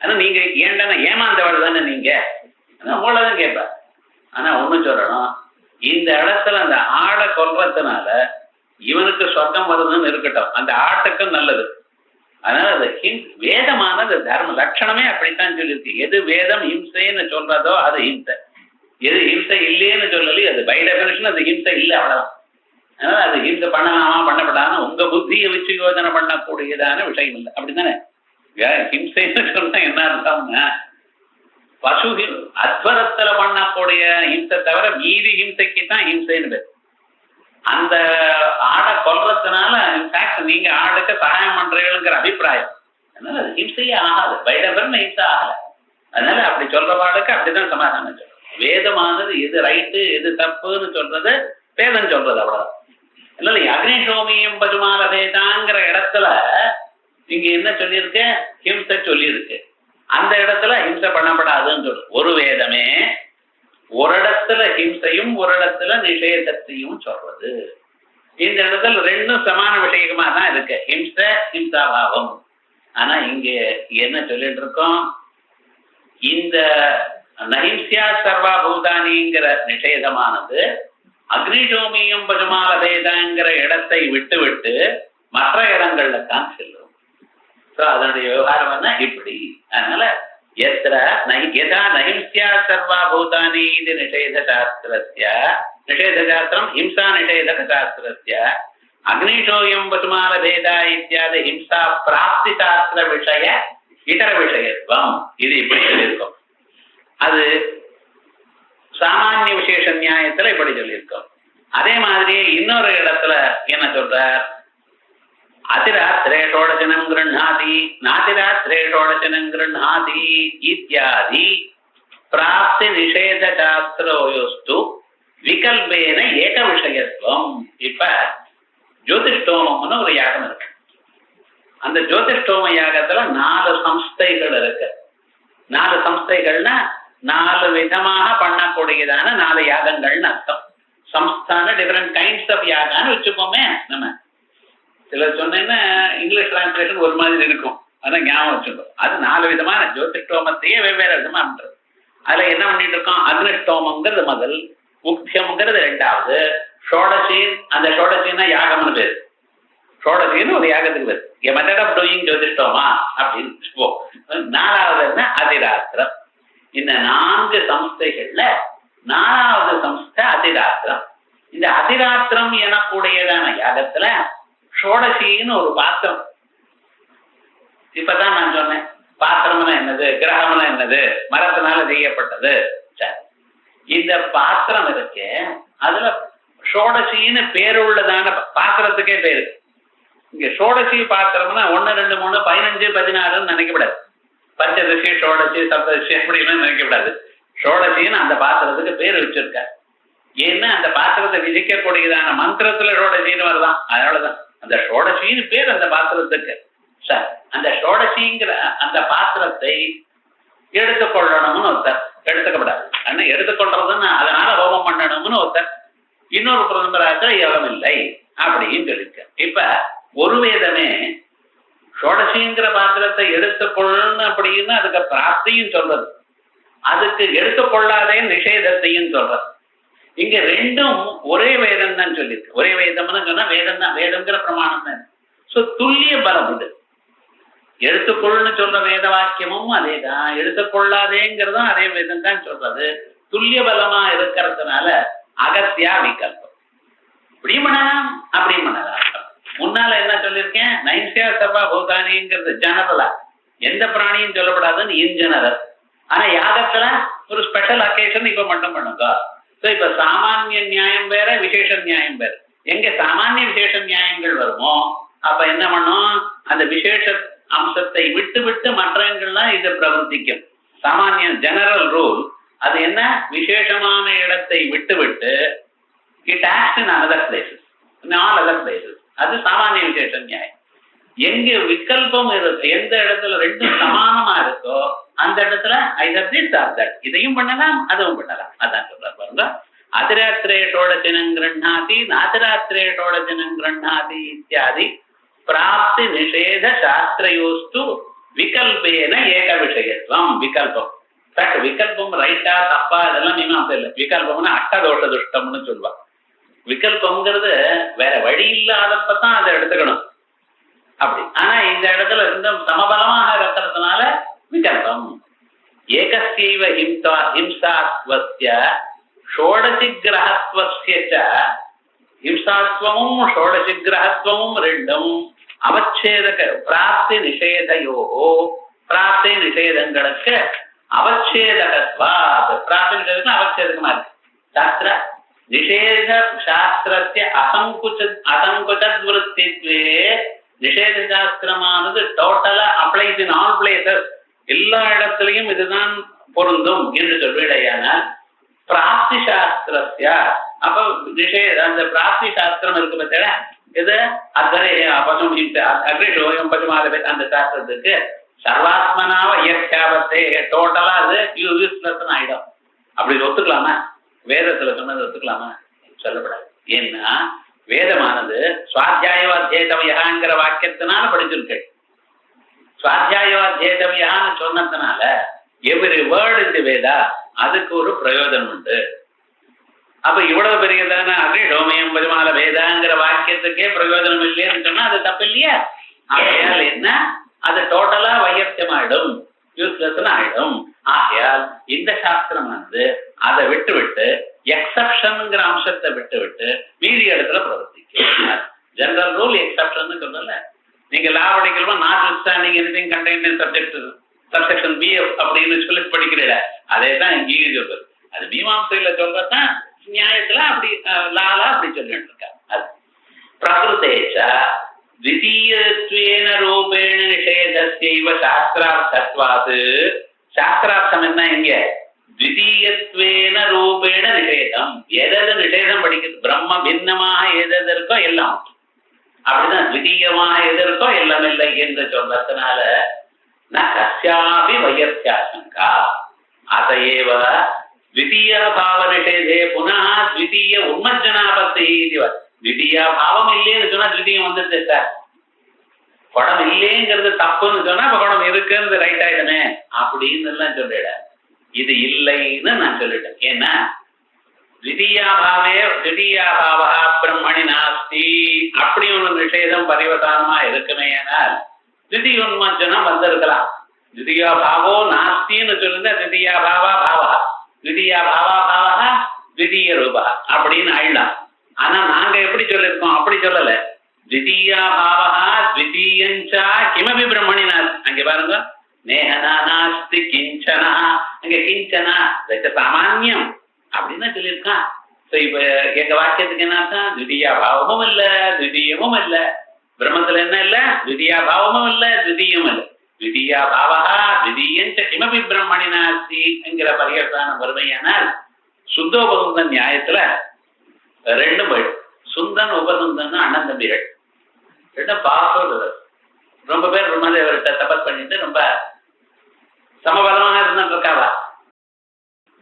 ஆனா நீங்க ஏன்டான ஏமாந்தவாள் தானே நீங்க, உங்களதான் கேட்பா. ஆனா ஒண்ணு சொல்லணும், இந்த இடத்துல அந்த ஆடை கொல்றதுனால இவனுக்கு சொர்க்கம் வருதுன்னு இருக்கட்டும், அந்த ஆட்டுக்கும் நல்லது. அதனால அது வேதமானது தர்ம லட்சணமே அப்படித்தான் சொல்லியிருக்கு. எது வேதம் ஹிம்சைன்னு சொல்றதோ அது ஹிம்சை, எது ஹிம்சை இல்லையேன்னு சொல்லலையே அது பை டெஃபினிஷன் அது ஹிம்சை இல்லை, அவ்வளவுதான். அதனால அது ஹிம்சை பண்ணலாமா பண்ணப்படாதுன்னு உங்க புத்தியை வச்சு யோசனை பண்ணக்கூடியதான விஷயம் இல்லை. அப்படித்தானே? ஹிம்சைன்னு சொன்னா என்ன அர்த்தம்னா பசு அத்வரத்துல பண்ணக்கூடிய ஹிம்சை தவிர மீதி ஹிம்சைக்கு தான் ஹிம்சைன்னு பேர். அந்த ஆடை கொல்றதுனால இன்ஃபேக்ட் நீங்க ஆடுக்கு சகாயம் பண்றீங்கிற அபிப்பிராயம். அதனால அது ஹிம்சையே ஆகாது, பைடபர்னு ஹிம்சை ஆகல. அதனால அப்படி சொல்றவாளுக்கு அப்படிதான் சமாதானம் சொல்றோம். வேதமானது எது ரைட்டு எது தப்புன்னு சொல்றது வேதம் சொல்றது, அவ்வளவுதான். அதனால அக்னிஷோமியம் பசுமால வேதாங்கிற இடத்துல இங்க என்ன சொல்லியிருக்கு? ஹிம்சை சொல்லியிருக்கு. அந்த இடத்துல ஹிம்சை பண்ணப்படாதுன்னு சொல்லு. ஒரு வேதமே ஒரு இடத்துல ஹிம்சையும் ஒரு இடத்துல நிஷேதத்தையும் சொல்றது. இந்த இடத்துல ரெண்டும் சமான விஷயமா தான் இருக்கு, ஹிம்சை ஹிம்சாபாவம். ஆனா இங்க என்ன சொல்லிட்டு இருக்கோம்? இந்த நஹிம்சியா சர்வா பூதானிங்கிற நிஷேதமானது அக்னிஷோமியம் பசுமால வேதாங்கிற இடத்தை விட்டு விட்டு மற்ற இடங்கள்ல தான் செல்லும். அதனுடைய விவகாரம் என்ன இப்படி. அதனால யதா நஹிம்சியா சர்வா பூதானி இது நிஷேத சாஸ்திரஸ்ய, நிஷேத சாஸ்திரம் ஹிம்சா நிஷேதக சாஸ்திரஸ்ய அக்னிஷோயம் பசுமால பேதா இத்தியாதி ஹிம்சா பிராப்தி சாஸ்திர விஷய இதர விஷயத்துவம். இது இப்படி சொல்லியிருக்கோம். அது சாமானிய விசேஷ நியாயத்துல இப்படி சொல்லியிருக்கோம். அதே மாதிரியே இன்னொரு இடத்துல என்ன சொல்றார்? அதிராத்திரேஷோடச்சனம் கிருண்ணாதி நாதிராத்திரேஷோடச்சனம் கிருண்ணாதி இத்தியாதி பிராப்தி நிஷேத சாஸ்திரோயோஸ்து விகல்பேன ஏக விஷயத்துவம். இப்ப ஜோதிஷ்டோமம்னு ஒரு யாகம் இருக்கு. அந்த ஜோதிஷ்டோம யாகத்துல 4 சம்ஸ்தைகள் இருக்கு. 4 சம்ஸ்தைகள்னா 4 விதமாக பண்ணக்கூடியதான 4 யாகங்கள்னு அர்த்தம். சம்ஸ்தான டிஃபரெண்ட் கைண்ட்ஸ் ஆஃப் யாகான்னு வச்சுப்போமே. நம்ம சில சொன்னேன்னா இங்கிலீஷ் டிரான்ஸ்லேஷன் ஒரு மாதிரி இருக்கும், அதான் ஞாபகம் வச்சுக்கோ. அது 4 விதமான ஜோதிஷ்டோமத்தையே வெவ்வேறு விதமா பண்றது. அதுல என்ன பண்ணிட்டு இருக்கோம்? அக்னிஷ்டோமங்கிறது முதல், முக்கியம்ங்கிறது 2வது, ஷோடசி. அந்த ஷோடசின்னா யாகம்னு பேரு. ஷோடசின்னு ஒரு யாகத்துக்கு பேரு. எ மெத்தட் ஆஃப் டூயிங் ஜோதிஷ்டோமா அப்படின்னு. 4வது என்ன? அதிராத்திரம். இந்த 4 சம்ஸ்தைகள்ல 4வது சம்ஸ்தை அதிராத்திரம். இந்த அதிராத்திரம் எனக்கூடியதான யாகத்துல ஷோடசின்னு ஒரு பாத்திரம். இப்பதான் நான் சொன்னேன் பாத்திரம்னா என்னது, கிரகம்னா என்னது, மரத்தினால செய்யப்பட்டது. சரி, இந்த பாத்திரம் இருக்கு, அதுல ஷோடசின்னு பேரு உள்ளதான பாத்திரத்துக்கே பேரு. இங்க ஷோடசி பாத்திரம்னா 1 2 3 15 16 நினைக்கப்படாது. பஞ்சதசி ஷோடசி சப்தசி அப்படின்னு நினைக்கப்படாது. ஷோடசின்னு அந்த பாத்திரத்துக்கு பேர் வச்சிருக்க. ஏன்னா அந்த பாத்திரத்தை விதிக்கக்கூடியதான மந்திரத்துல ஷோடசின்னு வருதான், அதனாலதான் அந்த ஷோடசின்னு பேர் அந்த பாத்திரத்துக்கு. சார், அந்த ஷோடசிங்கிற அந்த பாத்திரத்தை எடுத்துக்கொள்ளணும்னு ஒருத்தர், எடுத்துக்கப்படாது. ஆனா எடுத்துக்கொள்றதுன்னு அதனால ஹோமம் பண்ணணும்னு ஒருத்தர், இன்னொரு பிரதமராக யோகம் இல்லை அப்படின்னு சொல்லியிருக்க. இப்ப ஒரு வேதமே ஷோடசிங்கிற பாத்திரத்தை எடுத்துக்கொள்ளணும் அப்படின்னு அதுக்கு பிராப்தியும் சொல்றது, அதுக்கு எடுத்துக்கொள்ளாதே நிஷேதத்தையும் சொல்றது. இங்க ரெண்டும் ஒரே வேதம் தான் சொல்லியிருக்கு. ஒரே வேதம்னு சொன்னா வேதம் தான், வேதம்ங்கிற பிரமாணம் தான். சோ துல்லிய பலம் இது. எடுத்துக்கொள்னு சொல்ற வேத வாக்கியமும் அதேதான், எடுத்துக்கொள்ளாதேங்கிறதும் அதே வேதம் தான் சொல்றது. துல்லிய பலமா இருக்கிறதுனால அகத்தியா விகல்பம். இப்படியும் பண்ணலாம் அப்படியும் பண்ணலாம். முன்னால என்ன சொல்லியிருக்கேன், நைன்சியா சபா பூதானிங்கிறது ஜெனரலா, எந்த பிராணியும் சொல்லப்படாதுன்னு இன் ஜெனரல். ஆனா யாகத்துல ஒரு ஸ்பெஷல் அக்கேஷன் இப்ப மட்டும் பண்ணுங்க. இப்ப சாமானிய நியாயம் வேற, விசேஷ நியாயம் வேற. எங்க சாமானிய விசேஷ நியாயங்கள் வருமோ அப்ப என்ன பண்ணும், அந்த விசேஷ அம்சத்தை விட்டு விட்டு மற்றவங்கள்லாம் இதை பிரவர்த்திக்கும். சாமானிய ஜெனரல் ரூல் அது என்ன, விசேஷமான இடத்தை விட்டு விட்டு it acts in other places, in all other places. அது சாமானிய விசேஷ நியாயம். எங்க விகல்பம் இருக்கு, எந்த இடத்துல ரெண்டும் சமானமா இருக்கோ அந்த இடத்துல either this or that, இதையும் பண்ணலாம் அதுவும் பண்ணலாம். அதான் சொல்றாரு பாருங்க, அதிராத்திரேஷோடஜனம் கிருண்ணாதி நாதிராத்திரேஷோடஜனம் கிருண்ணாதி இத்தியாதி பிராப்தி நிஷேத சாஸ்திரயோஸ்து விகல்பேன ஏக விஷயத்துவம். விகல்பம் பட் விகல்பம் ரைட்டா தப்பா இதெல்லாம் மீமாசை இல்லை. விகல்பம்னா அஷ்டதோஷ துஷ்டம்னு சொல்லுவாங்க. விகல்பம்ங்கிறது வேற வழி இல்லாதப்பதான் அதை எடுத்துக்கணும் அப்படி. ஆனா இந்த இடத்துல இருந்தும் சமபலமாக இருக்கிறதுனால விகல்பம். ஏகஸ்யைவ ஹிம்சாத்வஸ்ய ஷோடசி கிரகத்வஸ்ய ஹிம்சாத்வமும் ஷோடசி கிரகத்வமும் ரெண்டும் அவச்சேதக பிராப்தி நிஷேதையோகோ, பிராப்தி நிஷேதங்களுக்கு அவச்சேதகத்வாத். பிராப்தி நிஷேதம் அவச்சேதகமா இருக்கு. சாஸ்திர நிஷேத சாஸ்திரத்திய அசங்குச்சத்விருத்தித்வே நிஷேத சாஸ்திரமானது டோட்டலா அப்ளைஸ் இன் ஆல் பிளேசஸ், எல்லா இடத்திலையும் இதுதான் பொருந்தும் என்று சொல்லிடையானால் பிராப்தி சாஸ்திரஸ்ய அப்ப நிஷேத அந்த பிராப்தி சாஸ்திரம் இருக்கு பத்தியா, இது அக்ரே பசும் அக்ரேஷோயம் பசுமாத அந்த சாஸ்திரத்துக்கு சர்வாத்மனாவ இயற்காபத்தே டோட்டலா அது யூஸ்லெஸ் ஆயிடும். அப்படி ஒத்துக்கலாமா? வேதத்துல சொன்னது ஒத்துக்கலாமா? சொல்லப்படாது. ஏன்னா வேதமானது சுவாத்தியாயவாத்தியேதவியாங்கிற வாக்கியத்தினால படிச்சிருக்கு. சுவாத்தியாயவாத்தியேதவியான்னு சொன்னதுனால எவ்ரி வேர்ட் இந்த வேதா அதுக்கு ஒரு பிரயோஜனம் உண்டு. அப்ப இவ்வளவு பெரியதான அக்னிஷோமயம் பஜமால வேதாங்கிற வாக்கியத்துக்கே பிரயோஜனம் இல்லைன்னு சொன்னா அது தப்பு இல்லையா? ஆகையால் என்ன, அது டோட்டலா வையத்தியமாயிடும், யூஸ்லெஸ் ஆயிடும். ஆகையால் இந்த சாஸ்திரம் அதை விட்டு விட்டு எக்ஸப்ஷன்ங்கிற அம்சத்தை விட்டு விட்டு மீதி இடத்துல பிரவர்த்திக்கும். ஜெனரல் ரூல் எக்ஸப்ஷன் சொல்லல. நீங்க லா படிக்கிறப்ப not understanding anything contained in subsection B அப்படின்னு சொல்லி படிக்கிறீங்க. அதே தான் இங்கேயும் சொல்றது. அது மீமாம்சையில சொல்றதான் நியாயத்துல அப்படி லாலா அப்படி சொல்லிட்டு இருக்காங்க. அது பிரகிருதேச்ச த்விதீயத்வேன ரூபேண நிஷேதஸ்யைவ சாஸ்திரார்த்தத்வாத். சாஸ்திரார்த்தம் என்ன இங்க? த்விதீயத்வேன ரூபேண நிஷேதம். எதது நிஷேதம் படிக்கிறது? பிரம்ம பின்னமாக எது இருக்கோ எல்லாம் அப்படிதான், த்விதீயமாக எது இருக்கோ எல்லாம் இல்லை என்று சொல்றதுனால கஸ்யாபி வயர்த்தியாசங்கா. அதையேவ த்விதீய பாவ நிஷேதே புனः த்விதீய உன்மஜ்ஜனாபத்தி. த்விதீய பாவம் இல்லைன்னு சொன்னா த்விதீயம் வந்துட்டு சார், குடம் இல்லைங்கிறது தப்புன்னு சொன்னா இப்ப குடம் இருக்குன்னு ரைட் ஆயிடுமே அப்படின்னு எல்லாம் சொல்லிட. இது இல்லைன்னு நான் சொல்லிட்டேன். ஏன்னா த்விதீயாபாவா பிரம்மணி நாஸ்தி அப்படி ஒரு நிஷேதம் பரிவதானமா இருக்குமே. ஆனால் த்விதீய உன்மஜ்ஜனம் வந்திருக்கலாம். த்விதீயா பாவோ நாஸ்தின்னு சொல்லுங்க, த்விதீயா பாவா பாவா, த்விதீயா பாவா பாவா த்விதீய ரூபா அப்படின்னு ஆயிடலாம். ஆனா நாங்க எப்படி சொல்லிருக்கோம்? அப்படி சொல்லல. த்விதீயா பாவா த்விதீயஞ்சா கிமபி பிரம்மணி நாஸ்தி. அங்க பாருங்க, நேஹனா நாஸ்தி கிஞ்சனா, அங்க கிஞ்சனா சாமான்யம் அப்படின்னு சொல்லியிருக்கான். இப்ப எங்க வாக்கியத்துக்கு என்ன அர்த்தம்? த்விதீயா பாவமும் இல்ல த்விதீயமும் இல்ல. பிரம்மத்துல என்ன இல்ல? த்விதீயா பாவமும் இல்ல த்விதீயமும் இல்ல. த்விதீயா பாவா த்விதீயஞ்ச கிமபி பிரம்மணி நாஸ்தி என்கிற பரிகர்த்தான வறுமையானால் சுத்தோபசுந்தன் நியாயத்துல ரெண்டும் போயிடும். சுந்தன் உபசுந்தன் அண்ணன் தம்பிகள் ரெண்டும் பாசோடு ரொம்ப பேர் பிரம்மதேவர்கிட்ட தபஸ் பண்ணிட்டு ரொம்ப சமபலமாக இருந்துட்டு இருக்காவா.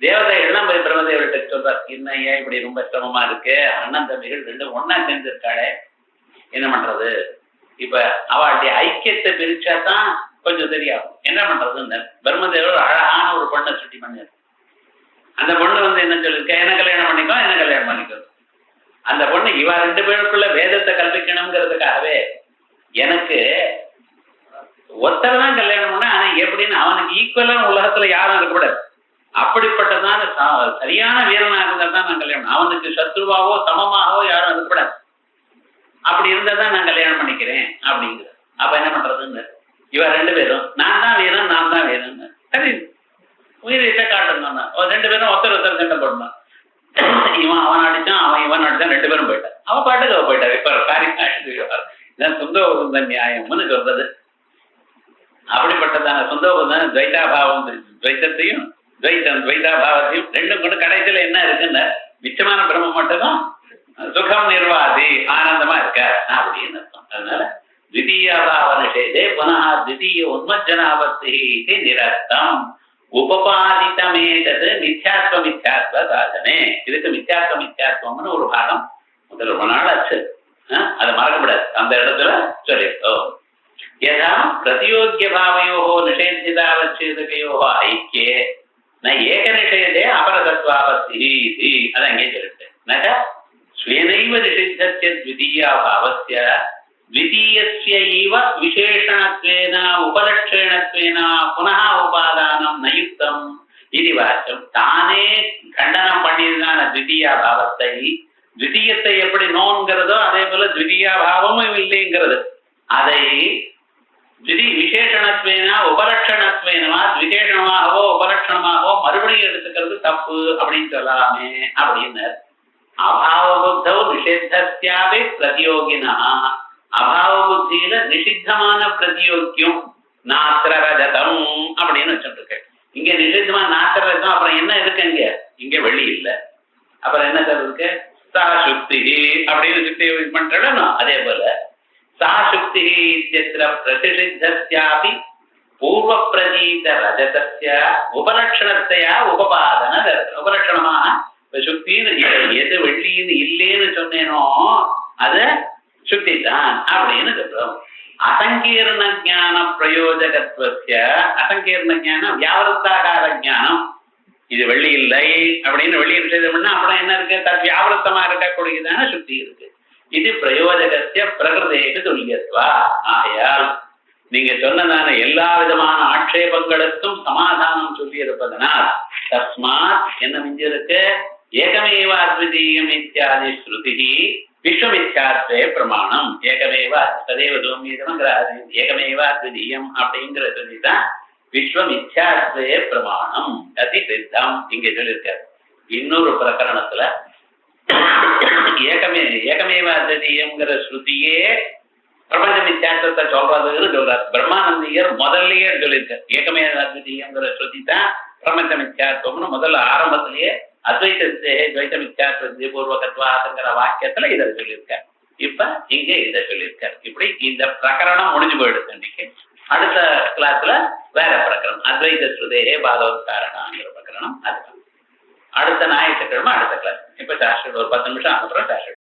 தேவதைகள்லாம் போய் பிரம்மதேவர்கிட்ட சொல்றார், இன்னையா இப்படி ரொம்ப சிரமமா இருக்கு, அண்ணன் தம்பிகள் ரெண்டும் ஒன்னா சேர்ந்து இருக்காளே என்ன பண்றது? இப்ப அவளுடைய ஐக்கியத்தை பிரிச்சாதான் கொஞ்சம் தெரியாகும். என்ன பண்றதுன்னு பிரம்மதேவர் அழகான ஒரு பொண்ணை சுட்டி பண்ணி, அந்த பொண்ணு என்ன சொல்லிருக்க, என்ன கல்யாணம் பண்ணிக்கோ என்ன கல்யாணம் பண்ணிக்கோ. அந்த பொண்ணு இவ ரெண்டு பேருக்குள்ள வேதத்தை கல்பிக்கணுங்கிறதுக்காகவே எனக்கு ஒருத்தர் தான் கல்யாணம் பண்ண, ஆனா எப்படின்னு அவனுக்கு ஈக்குவலான உலகத்துல யாரும் இருக்கக்கூடாது. அப்படிப்பட்டதான சரியான வீரனா இருந்தா தான் நான் கல்யாணம். அவனுக்கு சத்ருவாவோ சமமாகவோ யாரும் இருக்கக்கூடாது. அப்படி இருந்தா தான் நான் கல்யாணம் பண்ணிக்கிறேன் அப்படிங்கிற. அப்ப என்ன பண்றதுன்னு இவ ரெண்டு பேரும் நான் தான் வீரன் நான் தான் வீரன் சரி உயிரிட்ட காட்டணும். ரெண்டு பேரும் ஒருத்தர் சண்டை போடணும். இவன் அவன் அடிச்சான் அவன் இவன் அடிச்சான், ரெண்டு பேரும் போயிட்டான். அவன் பாட்டுக்கு அவ போயிட்டாரு. இப்ப காரியம் இதான் சுந்தோபந்த நியாயம்னு சொல்றது. அப்படிப்பட்டதான சுந்தோபந்தம் துவைதாபாவம் துவைத்தத்தையும் துவைதாபாவத்தையும் ரெண்டும் கொண்டு கடைசியில என்ன இருக்குன்னு மிச்சமான பிரம்மம் மட்டும்தான் சுகம் நிர்வாதி ஆனந்தமா இருக்க அப்படின்னு அர்த்தம். அதனால द्वितीयाभाव निषेधे पुनः द्वितीय उन्मज्जनावत्तिः इति निरस्तम् உபபாதித்தமேதது மித்யாத்வ மித்யாத்வ சாதனே. இதுக்கு மித்யாத்வ மித்யாத்வம்னு ஒரு பாகம் முதல் ரொம்ப நாள் ஆச்சு, அதை மறக்கப்படாது. அந்த இடத்துல சொல்லிட்டோம். யதா பிரதியோக்கிய பாவயோः நிஷேதிதாவச்சேதகையோः ஐக்கியே ந ஏக நிஷேதே அபரதத்வாபத்திः இதி. அது அங்கே சொல்லிட்டு ந ஸ்வேனைவ நிஷித்தஸ்ய த்விதீயாபாவஸ்ய द्वितीयस्य इव विशेषणत्वेन उपलक्षणत्वेन पुनः उपादानं न युक्तम् इति वाच्यं. தானே கண்டனம் பண்ணியதான द्वितीया பாவத்தை द्वितीयத்தை எப்படி நோங்கிறதோ அதே போல द्वितीया பாவமும் இல்லைங்கிறது. அதை விசேஷணத்வேன உபலட்சணத்வேனமா விசேஷணமாகவோ உபலட்சணமாகவோ மறுபடியும் எடுத்துக்கிறது தப்பு அப்படின்னு சொல்லலாமே அப்படின்னு. அபாவ புத்தௌ நிஷேத்தஸ்யாபி பிரதியோகினா. அபாவ புத்தியில நிஷித்தமான பிரதியோக்கியம் நாத்திர ரஜதம் அப்படின்னு வச்சுட்டு இங்க நிஷித்தமா நாத்திர ரஜதம். அப்புறம் என்ன இருக்கு இங்க? இங்க வெளி இல்லை. அப்புறம் என்ன சார் இருக்கு? சா சுக்தி அப்படின்னு சுக்தி பண்றோம். அதே போல சா சுக்தி இத்தியத்திர பிரதிஷித்தஸ்யாபி பூர்வ பிரதீத ரஜதஸ்ய உபலட்சணத்தையா உபபாதன உபலட்சணமான சுக்தின்னு எது வெள்ளின்னு இல்லேன்னு சொன்னேனோ அது சுத்தி தான் அப்படின்னு சொல்றோம். அசங்கீர்ண ஜான பிரயோஜகத்துவ அசங்கீர்ண ஜானம் வியாவருத்தாகார ஜானம். இது வெள்ளி இல்லை அப்படின்னு வெளியே விஷயம் அப்புறம் என்ன இருக்கு? தத் வியாவருத்தமா இருக்கக்கூடியதான சுத்தி இருக்கு. இது பிரயோஜகத்திய பிரகிருதேக்கு துல்லியத்வா. ஆகையால் நீங்க சொன்னதான எல்லா விதமான ஆட்சேபங்களுக்கும் சமாதானம் சொல்லி இருப்பதனால் தஸ்மாத் என்ன மிஞ்சிருக்கு? ஏகமேவ அத்விதீயம் இத்தியாதி ஸ்ருதி விஸ்வமித்யாத்வே பிரமாணம். ஏகமேவ ததேவ சௌமியதம்ங்கிற ஏகமேவ அத்விதீயம் அப்படிங்கிற சொல்லிதான் விஸ்வமித்யாத்வே பிரமாணம் அதி சித்தம் இங்க சொல்லியிருக்காரு. இன்னொரு பிரகரணத்துல ஏகமேவ அத்விதீயம்ங்கிற ஸ்ருதியே பிரபஞ்ச மித்யாத்வத்தை சொல்றதுன்னு சொல்றாரு. பிரம்மானந்தியர் முதல்லயே சொல்லியிருக்காரு. ஏகமேவ அத்விதீயம்ங்கிற ஸ்ருதி தான் பிரபஞ்ச மித்யாத்வம்னு முதல்ல ஆரம்பத்திலேயே அத்வைத்தே துவைத்த மித்யாத்வ பூர்வகத்வாங்கிற வாக்கியத்துல இதை சொல்லியிருக்காரு. இப்ப இங்க இதை சொல்லியிருக்காரு. இப்படி இந்த பிரகரணம் முடிஞ்சு போயிடுது. இன்னைக்கு அடுத்த கிளாஸ்ல வேற பிரகரணம் அத்வைத ஸ்ருதேகே பாகவத் காரணாங்கிற பிரகரணம். அதுதான் அடுத்த ஞாயிற்றுக்கிழமை அடுத்த கிளாஸ். இப்ப சாஸ்திரம் ஒரு 10 நிமிஷம் அப்புறம் சாஸ்திரம்.